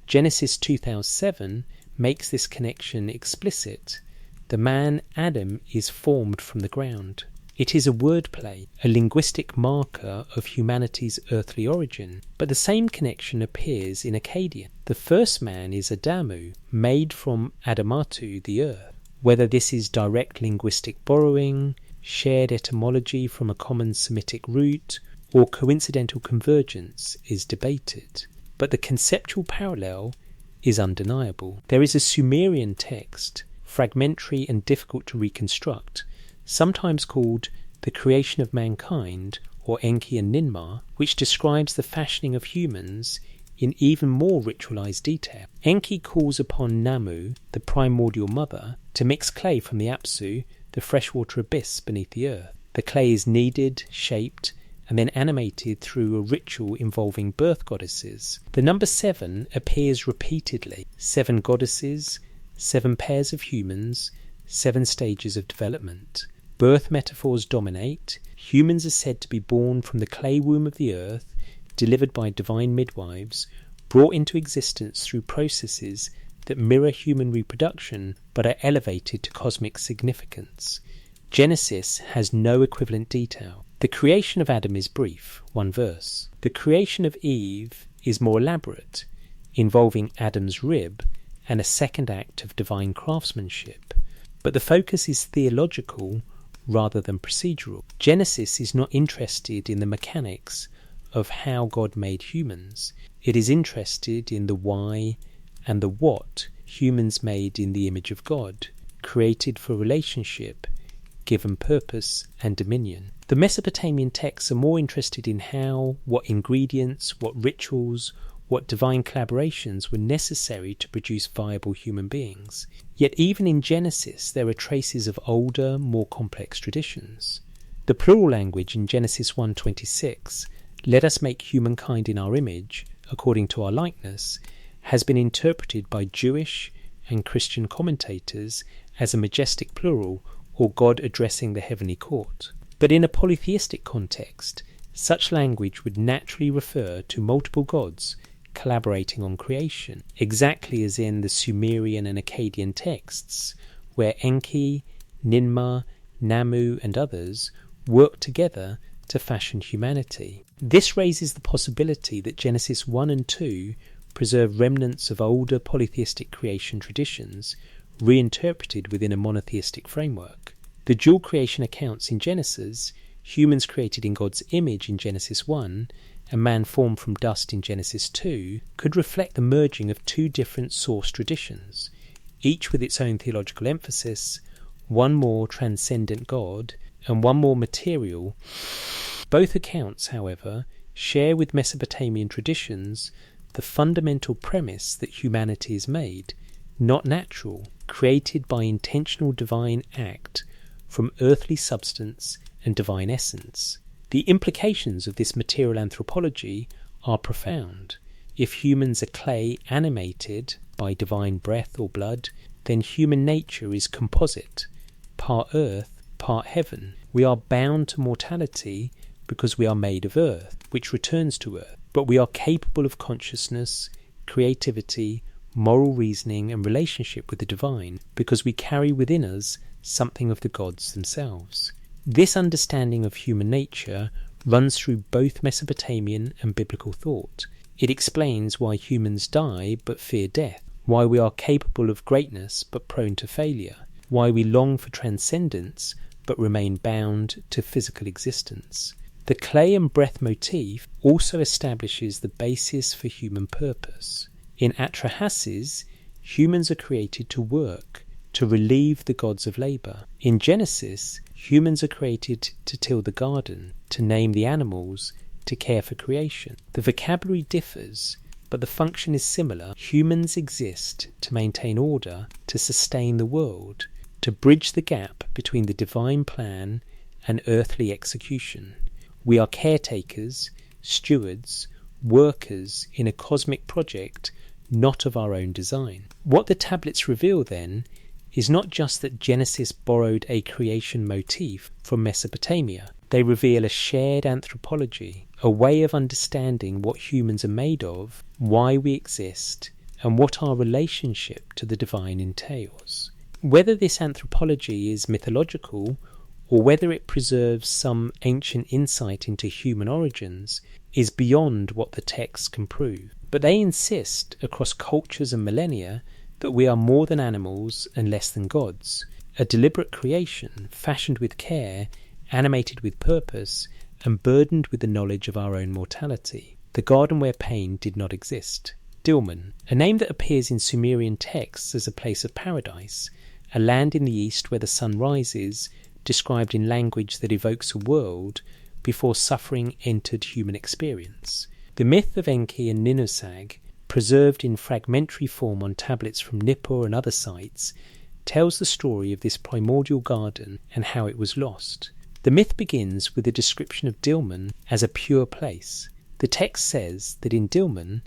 Genesis 2:7 makes this connection explicit. The man Adam is formed from the ground. It is a wordplay, a linguistic marker of humanity's earthly origin, but the same connection appears in Akkadian. The first man is Adamu, made from Adamatu, the earth. Whether this is direct linguistic borrowing, shared etymology from a common Semitic root, or coincidental convergence is debated, but the conceptual parallel is undeniable. There is a Sumerian text, fragmentary and difficult to reconstruct, sometimes called The Creation of Mankind, or Enki and Ninmah, which describes the fashioning of humans in even more ritualized detail. Enki calls upon Namu, the primordial mother, to mix clay from the Apsu, the freshwater abyss beneath the earth. The clay is kneaded, shaped, and then animated through a ritual involving birth goddesses. The number 7 appears repeatedly. 7 goddesses, 7 pairs of humans, 7 stages of development. Birth metaphors dominate. Humans are said to be born from the clay womb of the earth, delivered by divine midwives, brought into existence through processes that mirror human reproduction but are elevated to cosmic significance. Genesis has no equivalent detail. The creation of Adam is brief, 1 verse. The creation of Eve is more elaborate, involving Adam's rib and a second act of divine craftsmanship. But the focus is theological rather than procedural. Genesis is not interested in the mechanics of how God made humans. It is interested in the why and the what humans made in the image of God, created for relationship, given purpose and dominion. The Mesopotamian texts are more interested in how, what ingredients, what rituals, what divine collaborations were necessary to produce viable human beings. Yet even in Genesis there are traces of older, more complex traditions. The plural language in Genesis 1:26, "Let us make humankind in our image, according to our likeness," has been interpreted by Jewish and Christian commentators as a majestic plural or God addressing the heavenly court. But in a polytheistic context, such language would naturally refer to multiple gods collaborating on creation, exactly as in the Sumerian and Akkadian texts, where Enki, Ninmah, Namu and others work together to fashion humanity. This raises the possibility that Genesis 1 and 2 preserve remnants of older polytheistic creation traditions reinterpreted within a monotheistic framework. The dual creation accounts in Genesis, humans created in God's image in Genesis 1 and man formed from dust in Genesis 2, could reflect the merging of two different source traditions, each with its own theological emphasis, one more transcendent God and one more material. Both accounts, however, share with Mesopotamian traditions the fundamental premise that humanity is made, not natural, created by intentional divine act from earthly substance and divine essence. The implications of this material anthropology are profound. If humans are clay animated by divine breath or blood, then human nature is composite, part earth, part heaven. We are bound to mortality because we are made of earth, which returns to earth. But we are capable of consciousness, creativity, moral reasoning and relationship with the divine because we carry within us something of the gods themselves. This understanding of human nature runs through both Mesopotamian and biblical thought. It explains why humans die but fear death, why we are capable of greatness but prone to failure, why we long for transcendence but remain bound to physical existence. The clay and breath motif also establishes the basis for human purpose. In Atrahasis, humans are created to work, to relieve the gods of labour. In Genesis, humans are created to till the garden, to name the animals, to care for creation. The vocabulary differs, but the function is similar. Humans exist to maintain order, to sustain the world, to bridge the gap between the divine plan and earthly execution. We are caretakers, stewards, workers in a cosmic project, not of our own design. What the tablets reveal, then, is not just that Genesis borrowed a creation motif from Mesopotamia. They reveal a shared anthropology, a way of understanding what humans are made of, why we exist, and what our relationship to the divine entails. Whether this anthropology is mythological or whether it preserves some ancient insight into human origins is beyond what the texts can prove. But they insist, across cultures and millennia, that we are more than animals and less than gods, a deliberate creation, fashioned with care, animated with purpose, and burdened with the knowledge of our own mortality. The garden where pain did not exist. Dilmun, a name that appears in Sumerian texts as a place of paradise, a land in the east where the sun rises, described in language that evokes a world before suffering entered human experience. The myth of Enki and Ninhursag, preserved in fragmentary form on tablets from Nippur and other sites, tells the story of this primordial garden and how it was lost. The myth begins with a description of Dilmun as a pure place. The text says that in Dilmun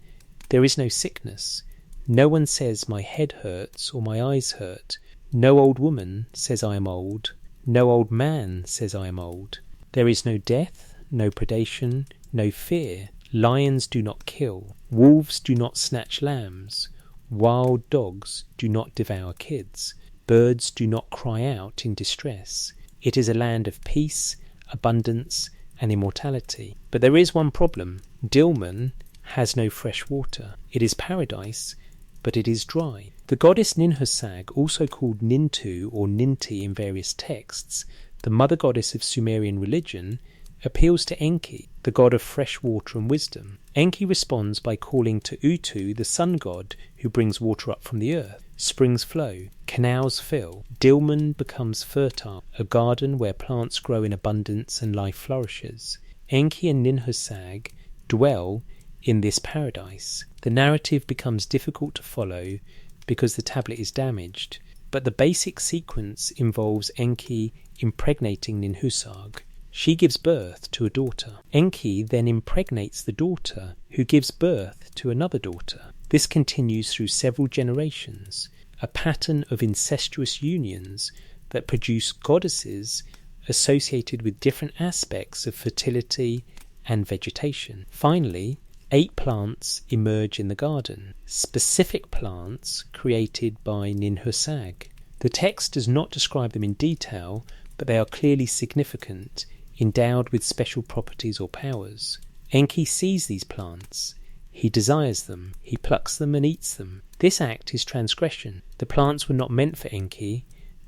there is no sickness. No one says my head hurts or my eyes hurt. No old woman says I am old. No old man says I am old. There is no death, no predation, no fear. Lions do not kill. Wolves do not snatch lambs. Wild dogs do not devour kids. Birds do not cry out in distress. It is a land of peace, abundance, and immortality. But there is one problem. Dilmun has no fresh water. It is paradise, but it is dry. The goddess Ninhursag, also called Nintu or Ninti in various texts, the mother goddess of Sumerian religion, appeals to Enki, the god of fresh water and wisdom. Enki responds by calling to Utu, the sun god, who brings water up from the earth. Springs flow, canals fill, Dilmun becomes fertile, a garden where plants grow in abundance and life flourishes. Enki and Ninhursag dwell in this paradise. The narrative becomes difficult to follow because the tablet is damaged, but the basic sequence involves Enki impregnating Ninhursag. She gives birth to a daughter. Enki then impregnates the daughter, who gives birth to another daughter. This continues through several generations. a pattern of incestuous unions that produce goddesses associated with different aspects of fertility and vegetation. Finally, 8 plants emerge in the garden, specific plants created by Ninhursag. The text does not describe them in detail, but they are clearly significant, endowed with special properties or powers. Enki sees these plants. He desires them. He plucks them and eats them. This act is transgression. The plants were not meant for Enki.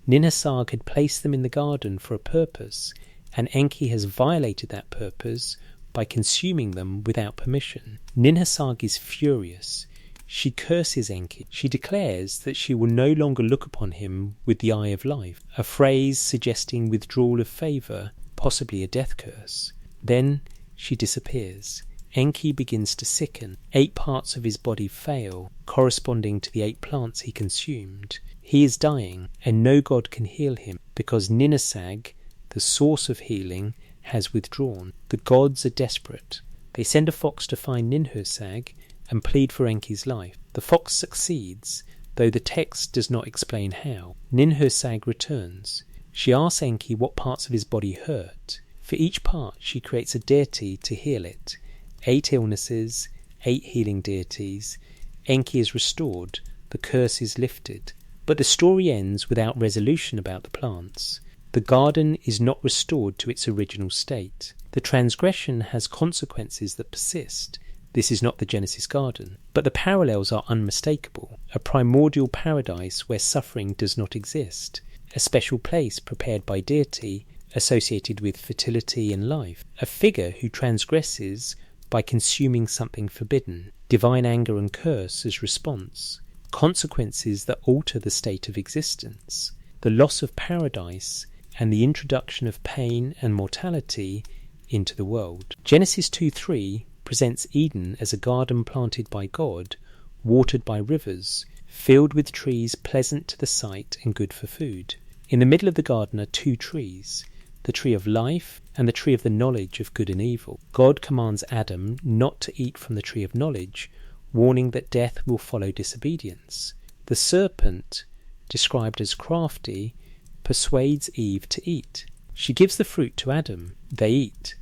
Ninhursag had placed them in the garden for a purpose, and Enki has violated that purpose by consuming them without permission. Ninhursag is furious. She curses Enki. She declares that she will no longer look upon him with the eye of life, a phrase suggesting withdrawal of favour, possibly a death curse. Then she disappears. Enki begins to sicken. 8 parts of his body fail, corresponding to the 8 plants he consumed. He is dying, and no god can heal him, because Ninhursag, the source of healing, has withdrawn. The gods are desperate. They send a fox to find Ninhursag and plead for Enki's life. The fox succeeds, though the text does not explain how. Ninhursag returns. She asks Enki what parts of his body hurt. For each part she creates a deity to heal it. 8 illnesses, 8 healing deities. Enki is restored. The curse is lifted. But the story ends without resolution about the plants. The garden is not restored to its original state. The transgression has consequences that persist. This is not the Genesis garden. But the parallels are unmistakable. A primordial paradise where suffering does not exist. A special place prepared by deity associated with fertility and life. A figure who transgresses by consuming something forbidden. Divine anger and curse as response. Consequences that alter the state of existence. The loss of paradise and the introduction of pain and mortality into the world. Genesis 2:3 presents Eden as a garden planted by God, watered by rivers, filled with trees pleasant to the sight and good for food. In the middle of the garden are 2 trees, the tree of life and the tree of the knowledge of good and evil. God commands Adam not to eat from the tree of knowledge, warning that death will follow disobedience. The serpent, described as crafty, persuades Eve to eat. She gives the fruit to Adam. They eat.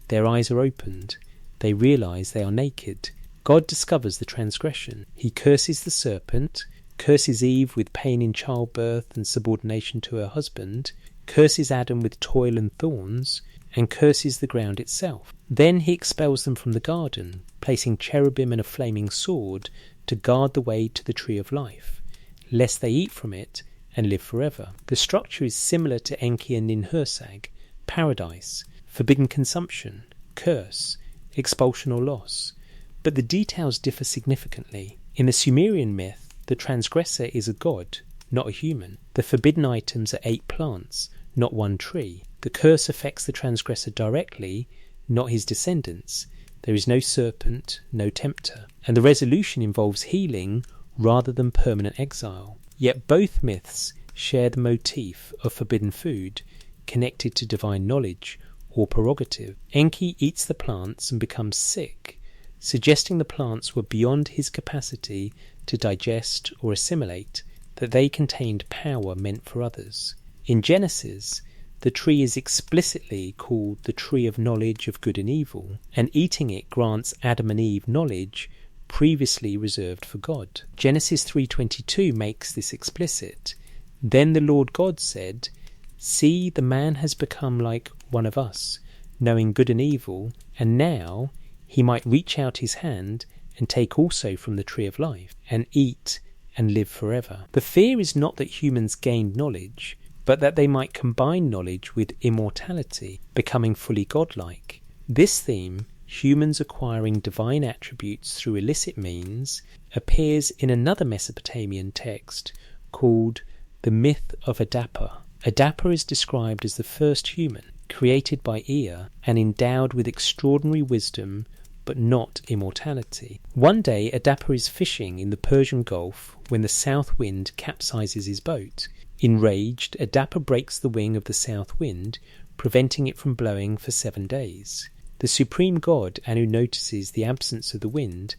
Their eyes are opened. They realize they are naked. God discovers the transgression. He curses the serpent, curses Eve with pain in childbirth and subordination to her husband, curses Adam with toil and thorns, and curses the ground itself. Then he expels them from the garden, placing cherubim and a flaming sword to guard the way to the tree of life, lest they eat from it and live forever. The structure is similar to Enki and Ninhursag: paradise, forbidden consumption, curse, expulsion or loss. But the details differ significantly. In the Sumerian myth, the transgressor is a god, not a human. The forbidden items are 8 plants, not 1 tree. The curse affects the transgressor directly, not his descendants. There is no serpent, no tempter. And the resolution involves healing rather than permanent exile. Yet both myths share the motif of forbidden food, connected to divine knowledge or prerogative. Enki eats the plants and becomes sick, suggesting the plants were beyond his capacity to digest or assimilate, that they contained power meant for others. In Genesis, the tree is explicitly called the tree of knowledge of good and evil, and eating it grants Adam and Eve knowledge previously reserved for God. Genesis 3:22 makes this explicit. Then the Lord God said, "See, the man has become like one of us, knowing good and evil, and now he might reach out his hand and take also from the tree of life, and eat and live forever." The fear is not that humans gained knowledge, but that they might combine knowledge with immortality, becoming fully godlike. This theme, humans acquiring divine attributes through illicit means, appears in another Mesopotamian text called the myth of Adapa. Adapa is described as the first human, created by Ea and endowed with extraordinary wisdom but not immortality. One day Adapa is fishing in the Persian Gulf when the south wind capsizes his boat. Enraged, Adapa breaks the wing of the south wind, preventing it from blowing for 7 days. The supreme god Anu notices the absence of the wind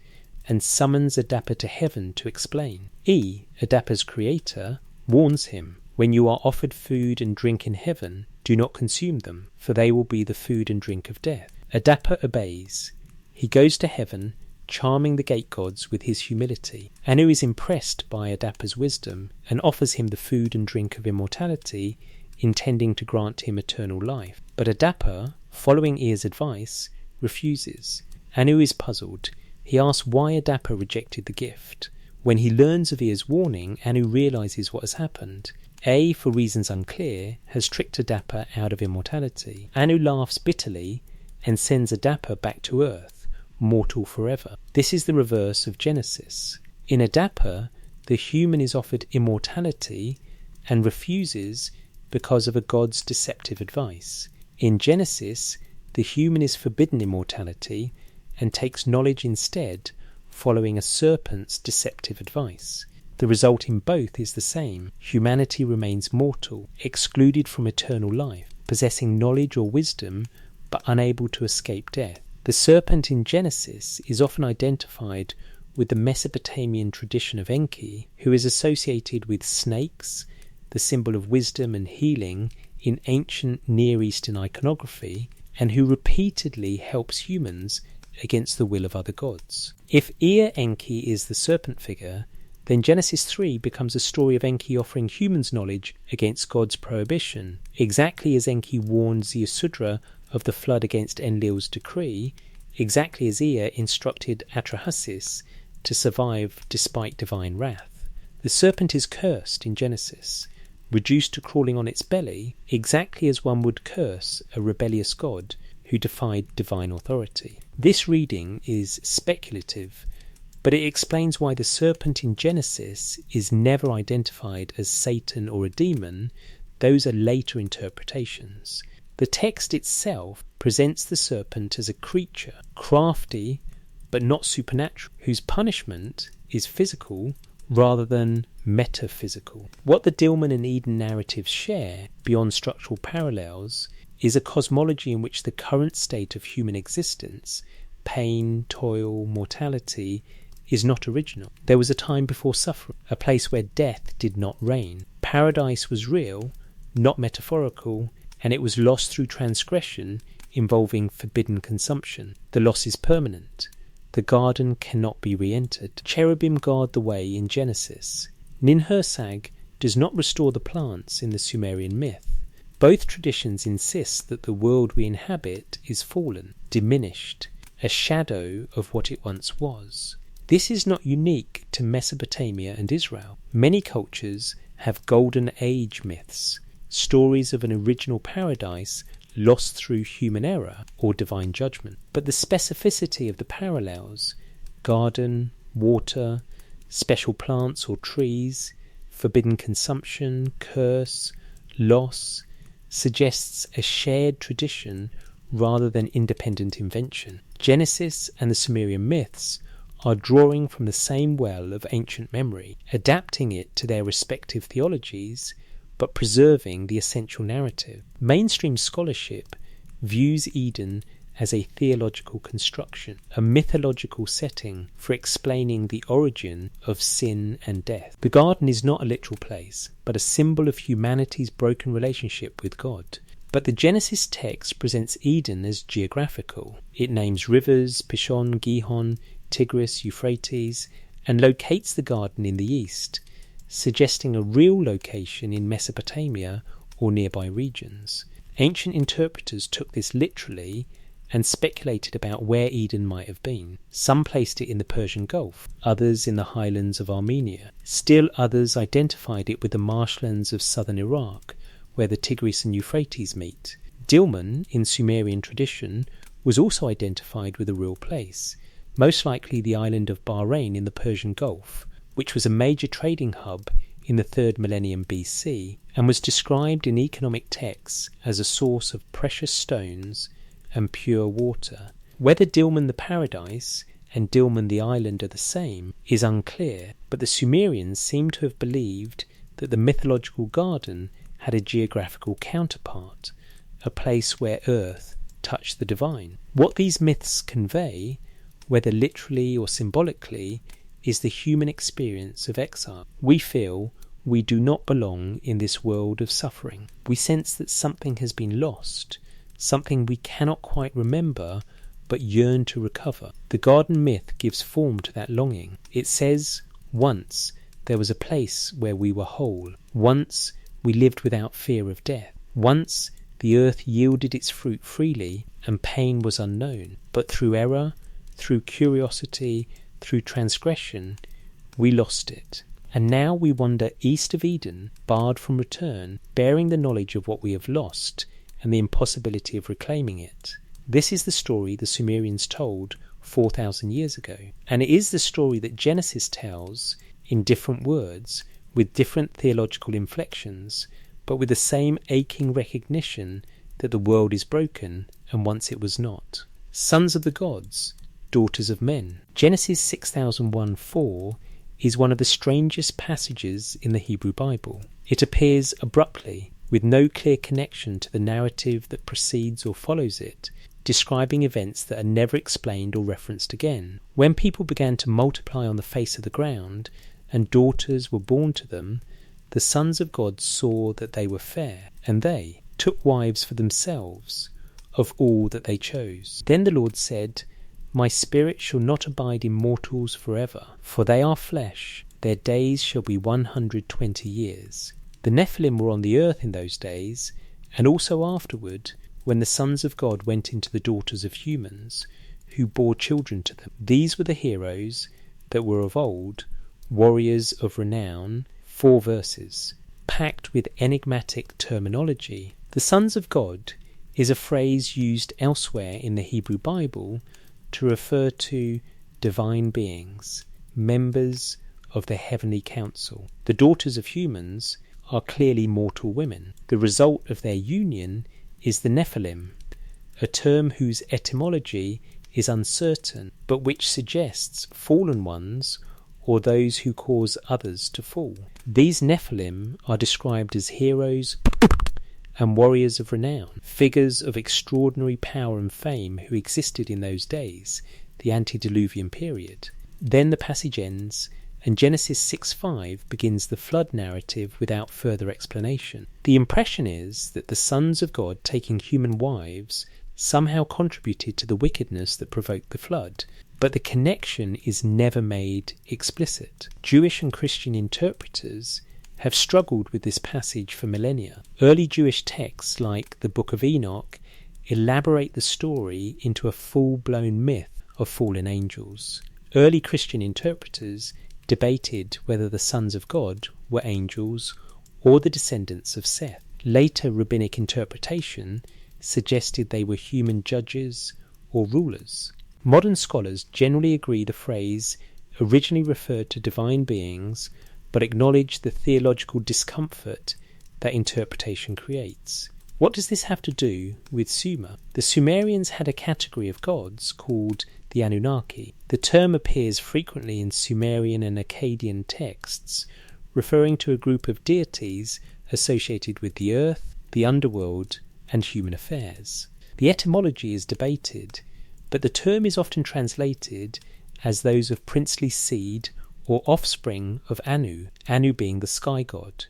and summons Adapa to heaven to explain. E, Adapa's creator, warns him, "When you are offered food and drink in heaven, do not consume them, for they will be the food and drink of death." Adapa obeys. He goes to heaven, charming the gate gods with his humility. Anu is impressed by Adapa's wisdom and offers him the food and drink of immortality, intending to grant him eternal life. But Adapa, following Ea's advice, refuses. Anu is puzzled. He asks why Adapa rejected the gift. When he learns of Ea's warning, Anu realizes what has happened. A, for reasons unclear, has tricked Adapa out of immortality. Anu laughs bitterly and sends Adapa back to earth, mortal forever. This is the reverse of Genesis. In Adapa, the human is offered immortality and refuses because of a god's deceptive advice. In Genesis, the human is forbidden immortality and takes knowledge instead, following a serpent's deceptive advice. The result in both is the same. Humanity remains mortal, excluded from eternal life, possessing knowledge or wisdom, but unable to escape death. The serpent in Genesis is often identified with the Mesopotamian tradition of Enki, who is associated with snakes, the symbol of wisdom and healing in ancient Near Eastern iconography, and who repeatedly helps humans against the will of other gods. If Ea Enki is the serpent figure, then Genesis 3 becomes a story of Enki offering humans knowledge against God's prohibition, exactly as Enki warns the Yasudra of the flood against Enlil's decree, exactly as Ea instructed Atrahasis to survive despite divine wrath. The serpent is cursed in Genesis, reduced to crawling on its belly, exactly as one would curse a rebellious god who defied divine authority. This reading is speculative, but it explains why the serpent in Genesis is never identified as Satan or a demon. Those are later interpretations. The text itself presents the serpent as a creature, crafty but not supernatural, whose punishment is physical rather than metaphysical. What the Dilmun and Eden narratives share, beyond structural parallels, is a cosmology in which the current state of human existence, pain, toil, mortality, is not original. There was a time before suffering, a place where death did not reign. Paradise was real, not metaphorical, and it was lost through transgression involving forbidden consumption. The loss is permanent. The garden cannot be re-entered. Cherubim guard the way in Genesis. Ninhursag does not restore the plants in the Sumerian myth. Both traditions insist that the world we inhabit is fallen, diminished, a shadow of what it once was. This is not unique to Mesopotamia and Israel. Many cultures have Golden Age myths, stories of an original paradise lost through human error or divine judgment. But the specificity of the parallels, garden, water, special plants or trees, forbidden consumption, curse, loss, suggests a shared tradition rather than independent invention. Genesis and the Sumerian myths are drawing from the same well of ancient memory, adapting it to their respective theologies, but preserving the essential narrative. Mainstream scholarship views Eden as a theological construction, a mythological setting for explaining the origin of sin and death. The garden is not a literal place, but a symbol of humanity's broken relationship with God. But the Genesis text presents Eden as geographical. It names rivers, Pishon, Gihon, Tigris, Euphrates, and locates the garden in the east, suggesting a real location in Mesopotamia or nearby regions. Ancient interpreters took this literally and speculated about where Eden might have been. Some placed it in the Persian Gulf, others in the highlands of Armenia. Still others identified it with the marshlands of southern Iraq, where the Tigris and Euphrates meet. Dilmun, in Sumerian tradition, was also identified with a real place, most likely the island of Bahrain in the Persian Gulf, which was a major trading hub in the 3rd millennium BC, and was described in economic texts as a source of precious stones and pure water. Whether Dilmun the paradise and Dilmun the island are the same is unclear, but the Sumerians seem to have believed that the mythological garden had a geographical counterpart, a place where earth touched the divine. What these myths convey, whether literally or symbolically, is the human experience of exile. We feel we do not belong in this world of suffering. We sense that something has been lost, something we cannot quite remember but yearn to recover. The garden myth gives form to that longing. It says, once there was a place where we were whole. Once we lived without fear of death. Once the earth yielded its fruit freely and pain was unknown. But through error, through curiosity, through transgression, we lost it. And now we wander east of Eden, barred from return, bearing the knowledge of what we have lost and the impossibility of reclaiming it. This is the story the Sumerians told 4,000 years ago. And it is the story that Genesis tells in different words, with different theological inflections, but with the same aching recognition that the world is broken and once it was not. Sons of the gods, daughters of men. Genesis 6001:4 is one of the strangest passages in the Hebrew Bible. It appears abruptly, with no clear connection to the narrative that precedes or follows it, describing events that are never explained or referenced again. When people began to multiply on the face of the ground, and daughters were born to them, the sons of God saw that they were fair, and they took wives for themselves of all that they chose. Then the Lord said, My spirit shall not abide in mortals forever, for they are flesh, their days shall be 120 years. The Nephilim were on the earth in those days, and also afterward, when the sons of God went into the daughters of humans, who bore children to them. These were the heroes that were of old, warriors of renown. 4 verses, packed with enigmatic terminology. The sons of God is a phrase used elsewhere in the Hebrew Bible to refer to divine beings, members of the heavenly council. The daughters of humans are clearly mortal women. The result of their union is the Nephilim, a term whose etymology is uncertain, but which suggests fallen ones or those who cause others to fall. These Nephilim are described as heroes and warriors of renown, figures of extraordinary power and fame who existed in those days, the antediluvian period. Then the passage ends, and Genesis 6:5 begins the flood narrative without further explanation. The impression is that the sons of God taking human wives somehow contributed to the wickedness that provoked the flood, but the connection is never made explicit. Jewish and Christian interpreters have struggled with this passage for millennia. Early Jewish texts, like the Book of Enoch, elaborate the story into a full-blown myth of fallen angels. Early Christian interpreters debated whether the sons of God were angels or the descendants of Seth. Later rabbinic interpretation suggested they were human judges or rulers. Modern scholars generally agree the phrase originally referred to divine beings, but acknowledge the theological discomfort that interpretation creates. What does this have to do with Sumer? The Sumerians had a category of gods called the Anunnaki. The term appears frequently in Sumerian and Akkadian texts, referring to a group of deities associated with the earth, the underworld, and human affairs. The etymology is debated, but the term is often translated as those of princely seed or offspring of Anu, Anu being the sky god,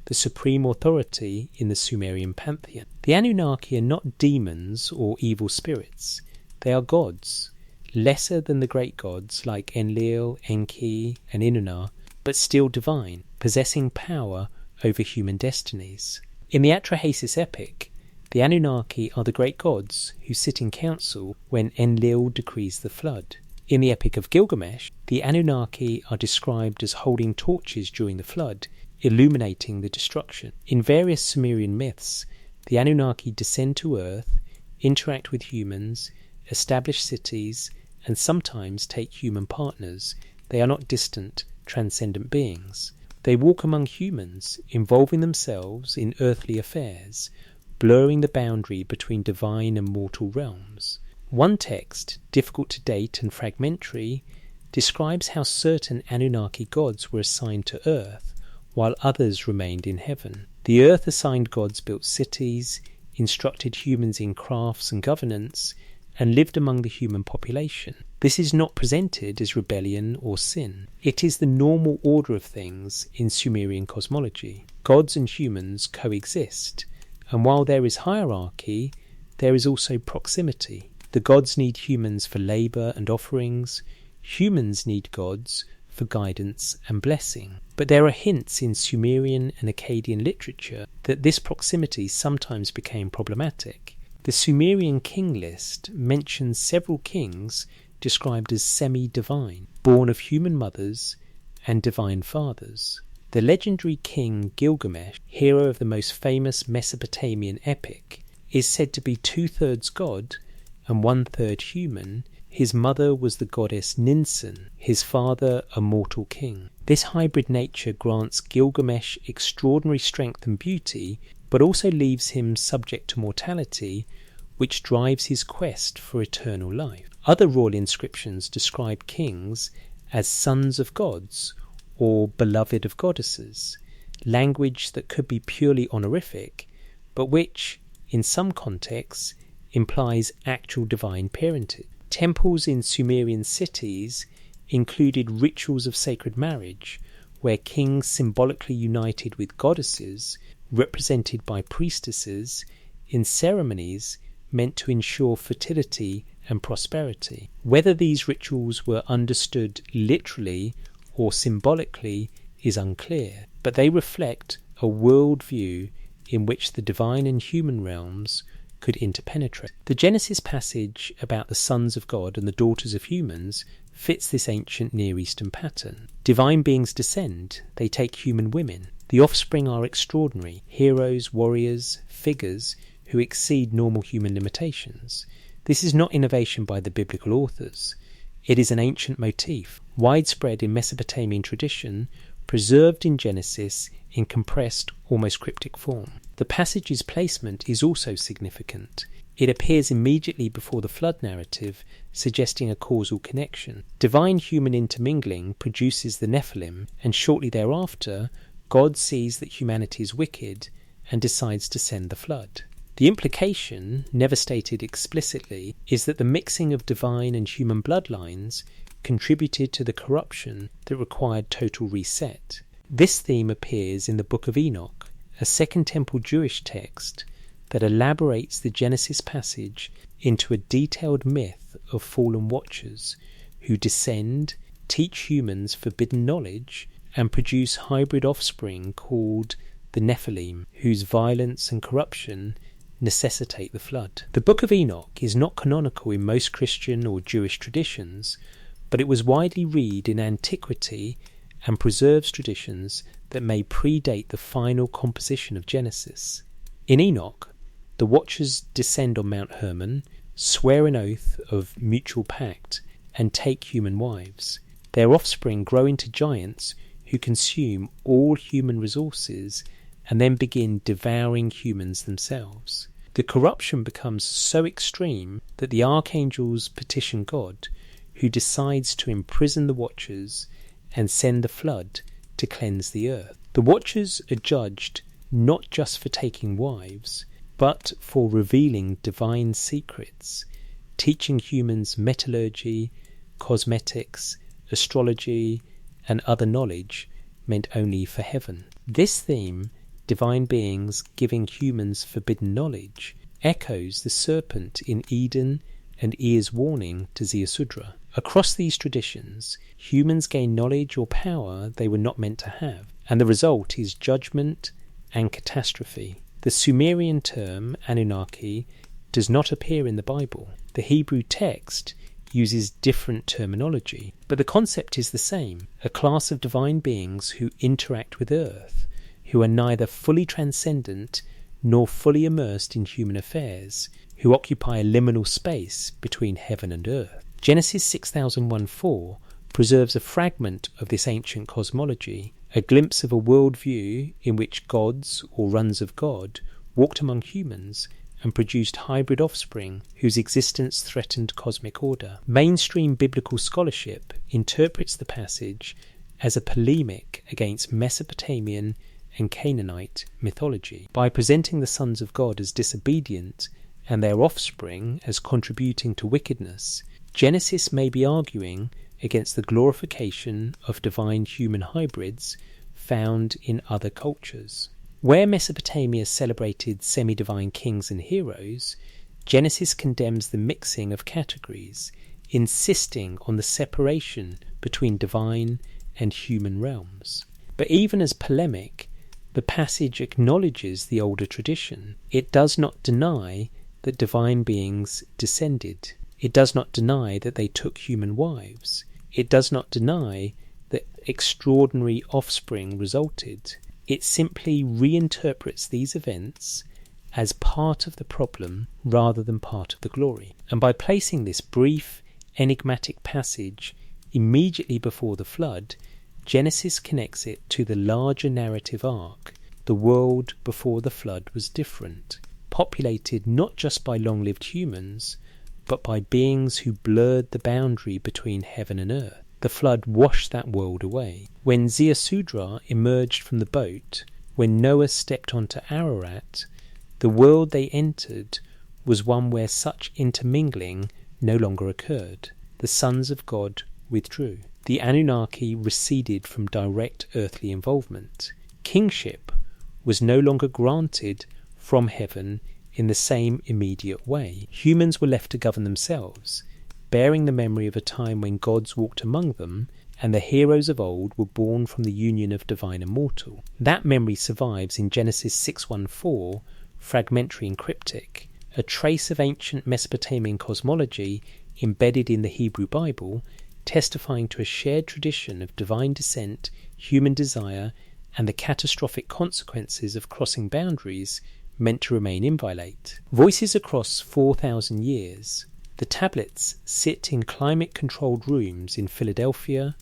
the supreme authority in the Sumerian pantheon. The Anunnaki are not demons or evil spirits. They are gods, lesser than the great gods like Enlil, Enki, and Inanna, but still divine, possessing power over human destinies. In the Atrahasis Epic, the Anunnaki are the great gods who sit in council when Enlil decrees the flood. In the Epic of Gilgamesh, the Anunnaki are described as holding torches during the flood, illuminating the destruction. In various Sumerian myths, the Anunnaki descend to earth, interact with humans, establish cities, and sometimes take human partners. They are not distant, transcendent beings. They walk among humans, involving themselves in earthly affairs, blurring the boundary between divine and mortal realms. One text, difficult to date and fragmentary, describes how certain Anunnaki gods were assigned to earth, while others remained in heaven. The earth-assigned gods built cities, instructed humans in crafts and governance, and lived among the human population. This is not presented as rebellion or sin. It is the normal order of things in Sumerian cosmology. Gods and humans coexist, and while there is hierarchy, there is also proximity. The gods need humans for labour and offerings. Humans need gods for guidance and blessing. But there are hints in Sumerian and Akkadian literature that this proximity sometimes became problematic. The Sumerian king list mentions several kings described as semi-divine, born of human mothers and divine fathers. The legendary king Gilgamesh, hero of the most famous Mesopotamian epic, is said to be 2/3 god and 1/3 human. His mother was the goddess Ninsun, his father a mortal king. This hybrid nature grants Gilgamesh extraordinary strength and beauty, but also leaves him subject to mortality, which drives his quest for eternal life. Other royal inscriptions describe kings as sons of gods or beloved of goddesses, language that could be purely honorific, but which, in some contexts, implies actual divine parentage. Temples in Sumerian cities included rituals of sacred marriage, where kings symbolically united with goddesses, represented by priestesses, in ceremonies meant to ensure fertility and prosperity. Whether these rituals were understood literally or symbolically is unclear, but they reflect a worldview in which the divine and human realms could interpenetrate. The Genesis passage about the sons of God and the daughters of humans fits this ancient Near Eastern pattern. Divine beings descend, they take human women. The offspring are extraordinary, heroes, warriors, figures who exceed normal human limitations. This is not innovation by the biblical authors. It is an ancient motif, widespread in Mesopotamian tradition, preserved in Genesis in compressed, almost cryptic form. The passage's placement is also significant. It appears immediately before the flood narrative, suggesting a causal connection. Divine-human intermingling produces the Nephilim, and shortly thereafter, God sees that humanity is wicked and decides to send the flood. The implication, never stated explicitly, is that the mixing of divine and human bloodlines contributed to the corruption that required total reset. This theme appears in the Book of Enoch, a Second Temple Jewish text that elaborates the Genesis passage into a detailed myth of fallen watchers who descend, teach humans forbidden knowledge, and produce hybrid offspring called the Nephilim, whose violence and corruption necessitate the flood. The Book of Enoch is not canonical in most Christian or Jewish traditions, but it was widely read in antiquity and preserves traditions that may predate the final composition of Genesis. In Enoch, the Watchers descend on Mount Hermon, swear an oath of mutual pact, and take human wives. Their offspring grow into giants who consume all human resources and then begin devouring humans themselves. The corruption becomes so extreme that the archangels petition God, who decides to imprison the Watchers and send the flood to cleanse the earth. The Watchers are judged not just for taking wives, but for revealing divine secrets, teaching humans metallurgy, cosmetics, astrology, and other knowledge meant only for heaven. This theme, divine beings giving humans forbidden knowledge, echoes the serpent in Eden and Ea's warning to Ziusudra. Across these traditions, humans gain knowledge or power they were not meant to have, and the result is judgment and catastrophe. The Sumerian term Anunnaki does not appear in the Bible. The Hebrew text uses different terminology, but the concept is the same: a class of divine beings who interact with Earth, who are neither fully transcendent nor fully immersed in human affairs, who occupy a liminal space between heaven and earth. Genesis 6001:4 preserves a fragment of this ancient cosmology, a glimpse of a worldview in which gods, or runs of God, walked among humans and produced hybrid offspring whose existence threatened cosmic order. Mainstream biblical scholarship interprets the passage as a polemic against Mesopotamian and Canaanite mythology. By presenting the sons of God as disobedient and their offspring as contributing to wickedness, Genesis may be arguing against the glorification of divine-human hybrids found in other cultures. Where Mesopotamia celebrated semi-divine kings and heroes, Genesis condemns the mixing of categories, insisting on the separation between divine and human realms. But even as polemic, the passage acknowledges the older tradition. It does not deny that divine beings descended. It does not deny that they took human wives. It does not deny that extraordinary offspring resulted. It simply reinterprets these events as part of the problem rather than part of the glory. And by placing this brief, enigmatic passage immediately before the flood, Genesis connects it to the larger narrative arc. The world before the flood was different, populated not just by long-lived humans, but by beings who blurred the boundary between heaven and earth. The flood washed that world away. When Ziusudra emerged from the boat, when Noah stepped onto Ararat, the world they entered was one where such intermingling no longer occurred. The sons of God withdrew. The Anunnaki receded from direct earthly involvement. Kingship was no longer granted from heaven in the same immediate way. Humans were left to govern themselves, bearing the memory of a time when gods walked among them and the heroes of old were born from the union of divine and mortal. That memory survives in Genesis 6:1-4, fragmentary and cryptic, a trace of ancient Mesopotamian cosmology embedded in the Hebrew Bible, testifying to a shared tradition of divine descent, human desire, and the catastrophic consequences of crossing boundaries meant to remain inviolate. Voices across 4,000 years. The tablets sit in climate-controlled rooms in Philadelphia,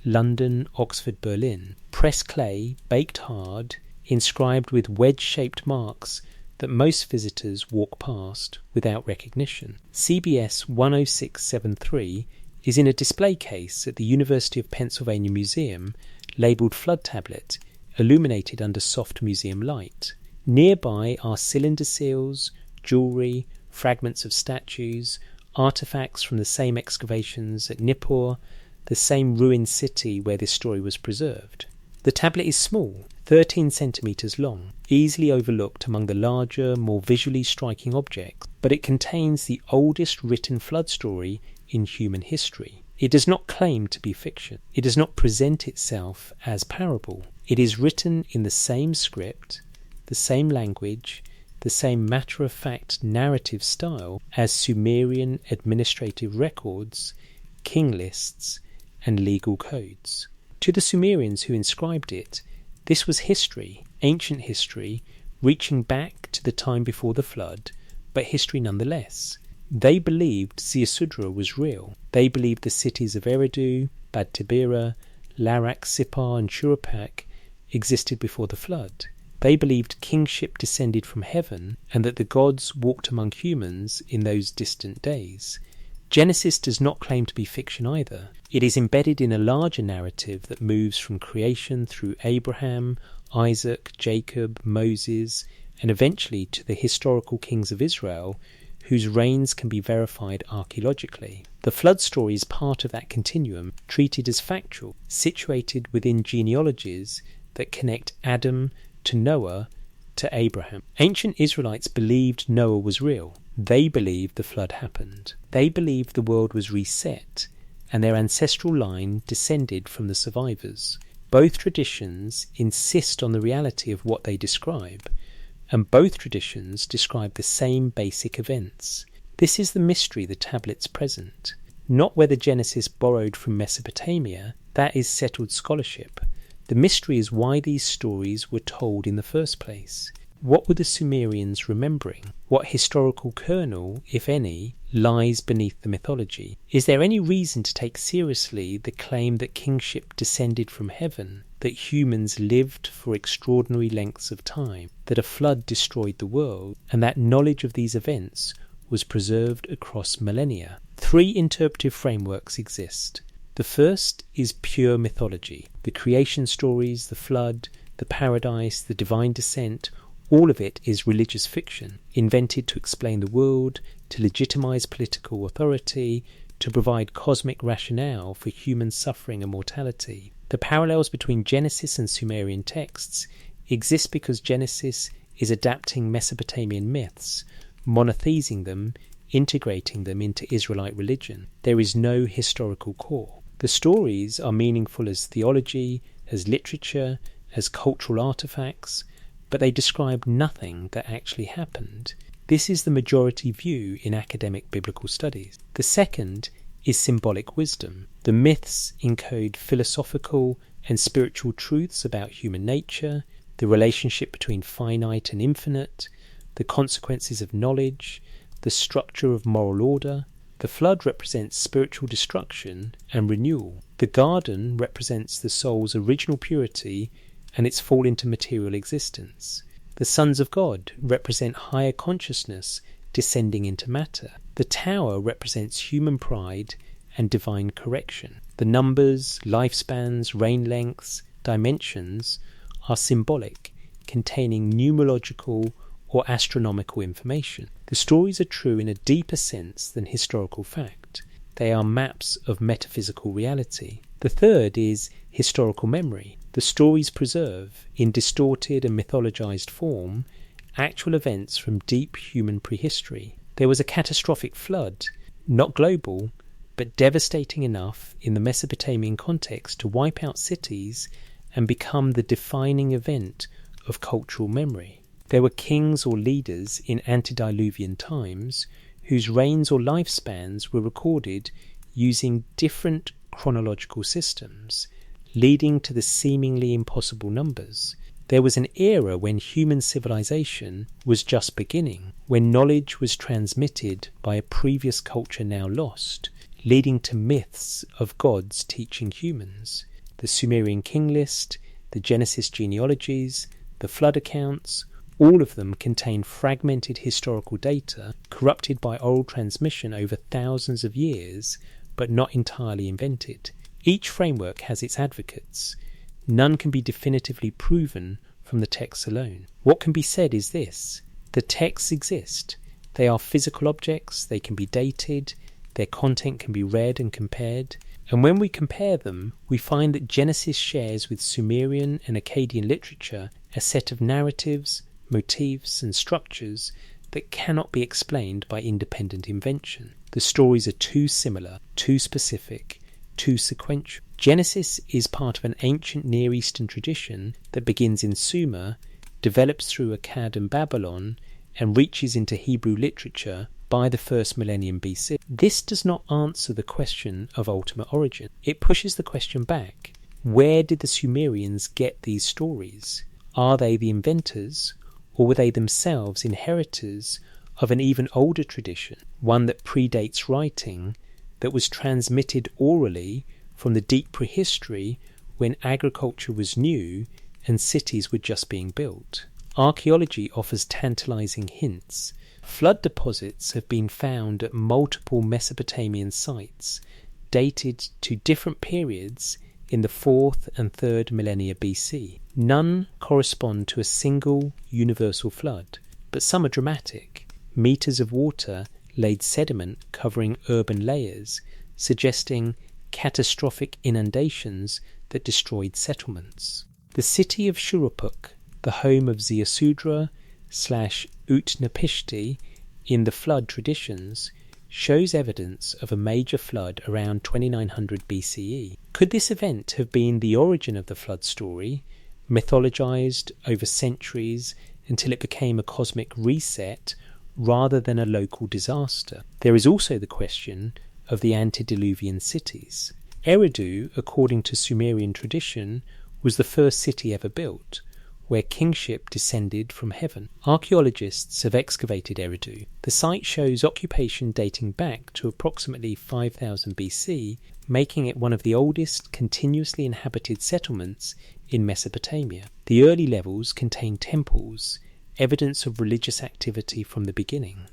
London, Oxford, Berlin. Pressed clay, baked hard, inscribed with wedge-shaped marks that most visitors walk past without recognition. CBS 10673 is in a display case at the University of Pennsylvania Museum, labelled Flood Tablet, illuminated under soft museum light. Nearby are cylinder seals, jewellery, fragments of statues, artefacts from the same excavations at Nippur, the same ruined city where this story was preserved. The tablet is small, 13 centimetres long, easily overlooked among the larger, more visually striking objects, but it contains the oldest written flood story in human history. It does not claim to be fiction. It does not present itself as parable. It is written in the same script, the same language, the same matter-of-fact narrative style as Sumerian administrative records, king lists, and legal codes. To the Sumerians who inscribed it, this was history, ancient history, reaching back to the time before the flood, but history nonetheless. They believed Ziusudra was real. They believed the cities of Eridu, Bad Tibira, Larak, Sippar, and Shuruppak existed before the flood. They believed kingship descended from heaven and that the gods walked among humans in those distant days. Genesis does not claim to be fiction either. It is embedded in a larger narrative that moves from creation through Abraham, Isaac, Jacob, Moses, and eventually to the historical kings of Israel, whose reigns can be verified archaeologically. The flood story is part of that continuum, treated as factual, situated within genealogies that connect Adam to Noah to Abraham. Ancient Israelites believed Noah was real. They believed the flood happened. They believed the world was reset, and their ancestral line descended from the survivors. Both traditions insist on the reality of what they describe, and both traditions describe the same basic events. This is the mystery the tablets present. Not whether Genesis borrowed from Mesopotamia, that is settled scholarship. The mystery is why these stories were told in the first place. What were the Sumerians remembering? What historical kernel, if any, lies beneath the mythology? Is there any reason to take seriously the claim that kingship descended from heaven, that humans lived for extraordinary lengths of time, that a flood destroyed the world, and that knowledge of these events was preserved across millennia? Three interpretive frameworks exist. The first is pure mythology. The creation stories, the flood, the paradise, the divine descent, all of it is religious fiction, invented to explain the world, to legitimize political authority, to provide cosmic rationale for human suffering and mortality. The parallels between Genesis and Sumerian texts exist because Genesis is adapting Mesopotamian myths, monotheising them, integrating them into Israelite religion. There is no historical core. The stories are meaningful as theology, as literature, as cultural artifacts, but they describe nothing that actually happened. This is the majority view in academic biblical studies. The second is symbolic wisdom. The myths encode philosophical and spiritual truths about human nature, the relationship between finite and infinite, the consequences of knowledge, the structure of moral order. The flood represents spiritual destruction and renewal. The garden represents the soul's original purity and its fall into material existence. The sons of God represent higher consciousness descending into matter. The tower represents human pride and divine correction. The numbers, lifespans, reign lengths, dimensions are symbolic, containing numerological or astronomical information. The stories are true in a deeper sense than historical fact. They are maps of metaphysical reality. The third is historical memory. The stories preserve, in distorted and mythologized form, actual events from deep human prehistory. There was a catastrophic flood, not global, but devastating enough in the Mesopotamian context to wipe out cities and become the defining event of cultural memory. There were kings or leaders in antediluvian times whose reigns or lifespans were recorded using different chronological systems, leading to the seemingly impossible numbers. There was an era when human civilization was just beginning, when knowledge was transmitted by a previous culture now lost, leading to myths of gods teaching humans. The Sumerian king list, the Genesis genealogies, the flood accounts, all of them contain fragmented historical data corrupted by oral transmission over thousands of years, but not entirely invented. Each framework has its advocates. None can be definitively proven from the texts alone. What can be said is this: the texts exist. They are physical objects, they can be dated, their content can be read and compared, and when we compare them, we find that Genesis shares with Sumerian and Akkadian literature a set of narratives, motifs and structures that cannot be explained by independent invention. The stories are too similar, too specific, too sequential. Genesis is part of an ancient Near Eastern tradition that begins in Sumer, develops through Akkad and Babylon, and reaches into Hebrew literature by the first millennium BC. This does not answer the question of ultimate origin. It pushes the question back. Where did the Sumerians get these stories? Are they the inventors, or were they themselves inheritors of an even older tradition, one that predates writing, that was transmitted orally from the deep prehistory when agriculture was new and cities were just being built? Archaeology offers tantalizing hints. Flood deposits have been found at multiple Mesopotamian sites, dated to different periods in the 4th and 3rd millennia BC. None correspond to a single universal flood, but some are dramatic. Meters of water laid sediment covering urban layers, suggesting catastrophic inundations that destroyed settlements. The city of Shurupuk, the home of Ziusudra/Utnapishti in the flood traditions, shows evidence of a major flood around 2900 BCE. Could this event have been the origin of the flood story, mythologized over centuries until it became a cosmic reset rather than a local disaster? There is also the question of the antediluvian cities. Eridu, according to Sumerian tradition, was the first city ever built, where kingship descended from heaven. Archaeologists have excavated Eridu. The site shows occupation dating back to approximately 5000 BC, making it one of the oldest continuously inhabited settlements in Mesopotamia. The early levels contain temples, evidence of religious activity from the beginning.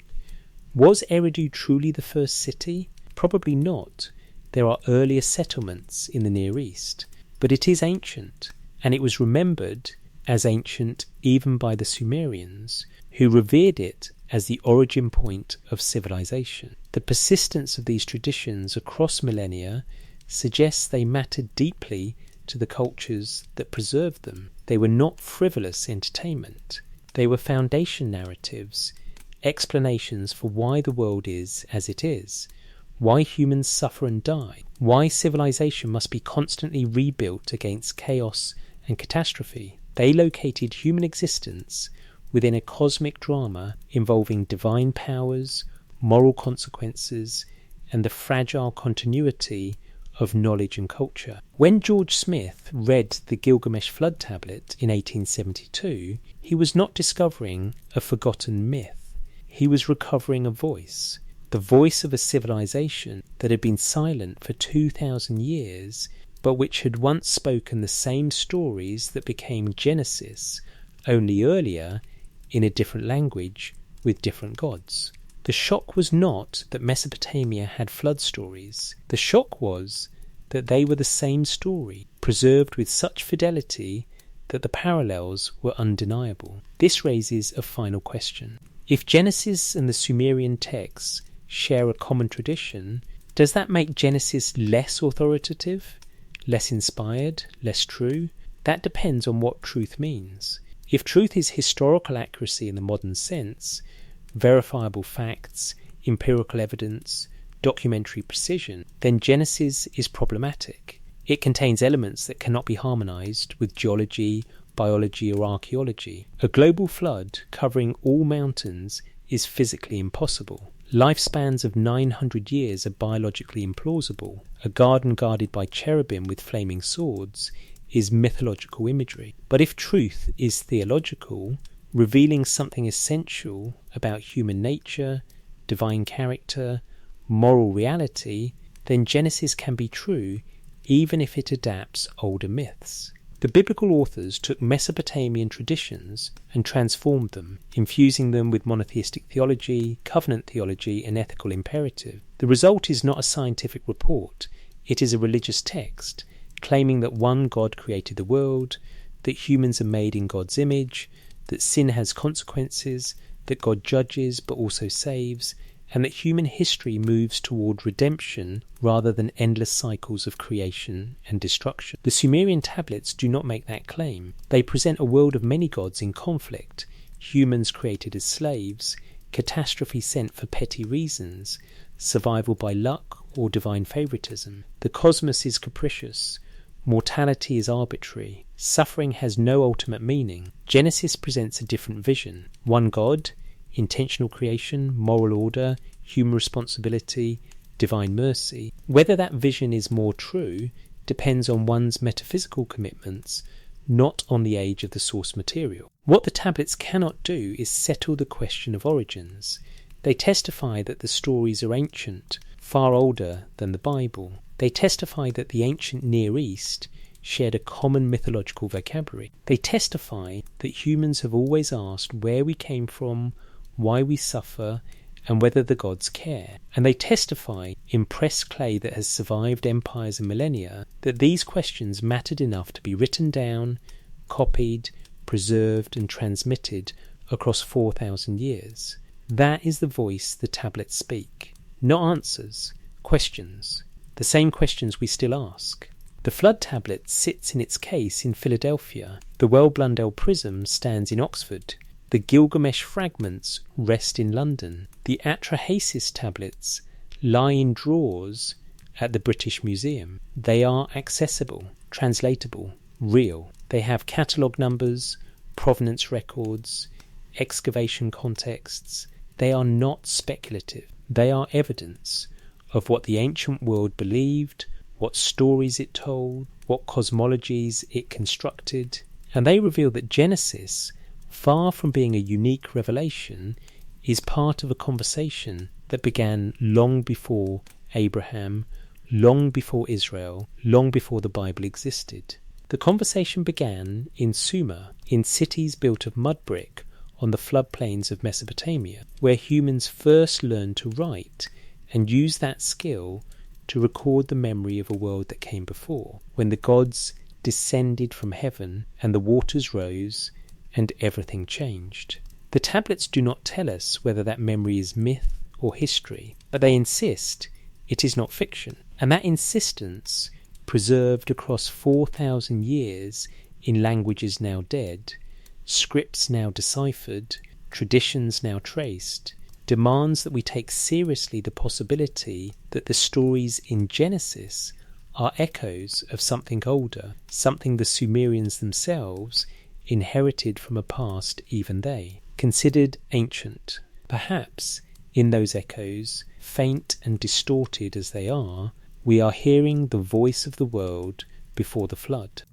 Was Eridu truly the first city? Probably not. There are earlier settlements in the Near East, but it is ancient, and it was remembered as ancient even by the Sumerians, who revered it as the origin point of civilization. The persistence of these traditions across millennia suggests they mattered deeply to the cultures that preserved them. They were not frivolous entertainment. They were foundation narratives, explanations for why the world is as it is, why humans suffer and die, why civilization must be constantly rebuilt against chaos and catastrophe. They located human existence within a cosmic drama involving divine powers, moral consequences, and the fragile continuity of knowledge and culture. When George Smith read the Gilgamesh flood tablet in 1872, he was not discovering a forgotten myth. He was recovering a voice, the voice of a civilization that had been silent for 2,000 years, but which had once spoken the same stories that became Genesis, only earlier, in a different language, with different gods. The shock was not that Mesopotamia had flood stories. The shock was that they were the same story, preserved with such fidelity that the parallels were undeniable. This raises a final question. If Genesis and the Sumerian texts share a common tradition, does that make Genesis less authoritative, less inspired, less true? That depends on what truth means. If truth is historical accuracy in the modern sense, verifiable facts, empirical evidence, documentary precision, then Genesis is problematic. It contains elements that cannot be harmonized with geology, biology, or archaeology. A global flood covering all mountains is physically impossible. Lifespans of 900 years are biologically implausible. A garden guarded by cherubim with flaming swords is mythological imagery. But if truth is theological, revealing something essential about human nature, divine character, moral reality, then Genesis can be true even if it adapts older myths. The biblical authors took Mesopotamian traditions and transformed them, infusing them with monotheistic theology, covenant theology, and ethical imperative. The result is not a scientific report, it is a religious text, claiming that one God created the world, that humans are made in God's image, that sin has consequences, that God judges but also saves, and that human history moves toward redemption rather than endless cycles of creation and destruction. The Sumerian tablets do not make that claim. They present a world of many gods in conflict, humans created as slaves, catastrophe sent for petty reasons, survival by luck or divine favoritism. The cosmos is capricious, mortality is arbitrary, suffering has no ultimate meaning. Genesis presents a different vision. One God, intentional creation, moral order, human responsibility, divine mercy. Whether that vision is more true depends on one's metaphysical commitments, not on the age of the source material. What the tablets cannot do is settle the question of origins. They testify that the stories are ancient, far older than the Bible. They testify that the ancient Near East shared a common mythological vocabulary. They testify that humans have always asked where we came from, why we suffer, and whether the gods care. And they testify, in pressed clay that has survived empires and millennia, that these questions mattered enough to be written down, copied, preserved, and transmitted across 4,000 years. That is the voice the tablets speak. Not answers, questions. The same questions we still ask. The flood tablet sits in its case in Philadelphia. The Well-Blundell prism stands in Oxford. The Gilgamesh fragments rest in London. The Atrahasis tablets lie in drawers at the British Museum. They are accessible, translatable, real. They have catalogue numbers, provenance records, excavation contexts. They are not speculative. They are evidence of what the ancient world believed, what stories it told, what cosmologies it constructed. And they reveal that Genesis, far from being a unique revelation, is part of a conversation that began long before Abraham, long before Israel, long before the Bible existed. The conversation began in Sumer, in cities built of mud brick on the floodplains of Mesopotamia, where humans first learned to write and use that skill to record the memory of a world that came before, when the gods descended from heaven and the waters rose and everything changed. The tablets do not tell us whether that memory is myth or history, but they insist it is not fiction. And that insistence, preserved across 4,000 years in languages now dead, scripts now deciphered, traditions now traced, demands that we take seriously the possibility that the stories in Genesis are echoes of something older, something the Sumerians themselves inherited from a past even they considered ancient. Perhaps in those echoes, faint and distorted as they are, we are hearing the voice of the world before the flood.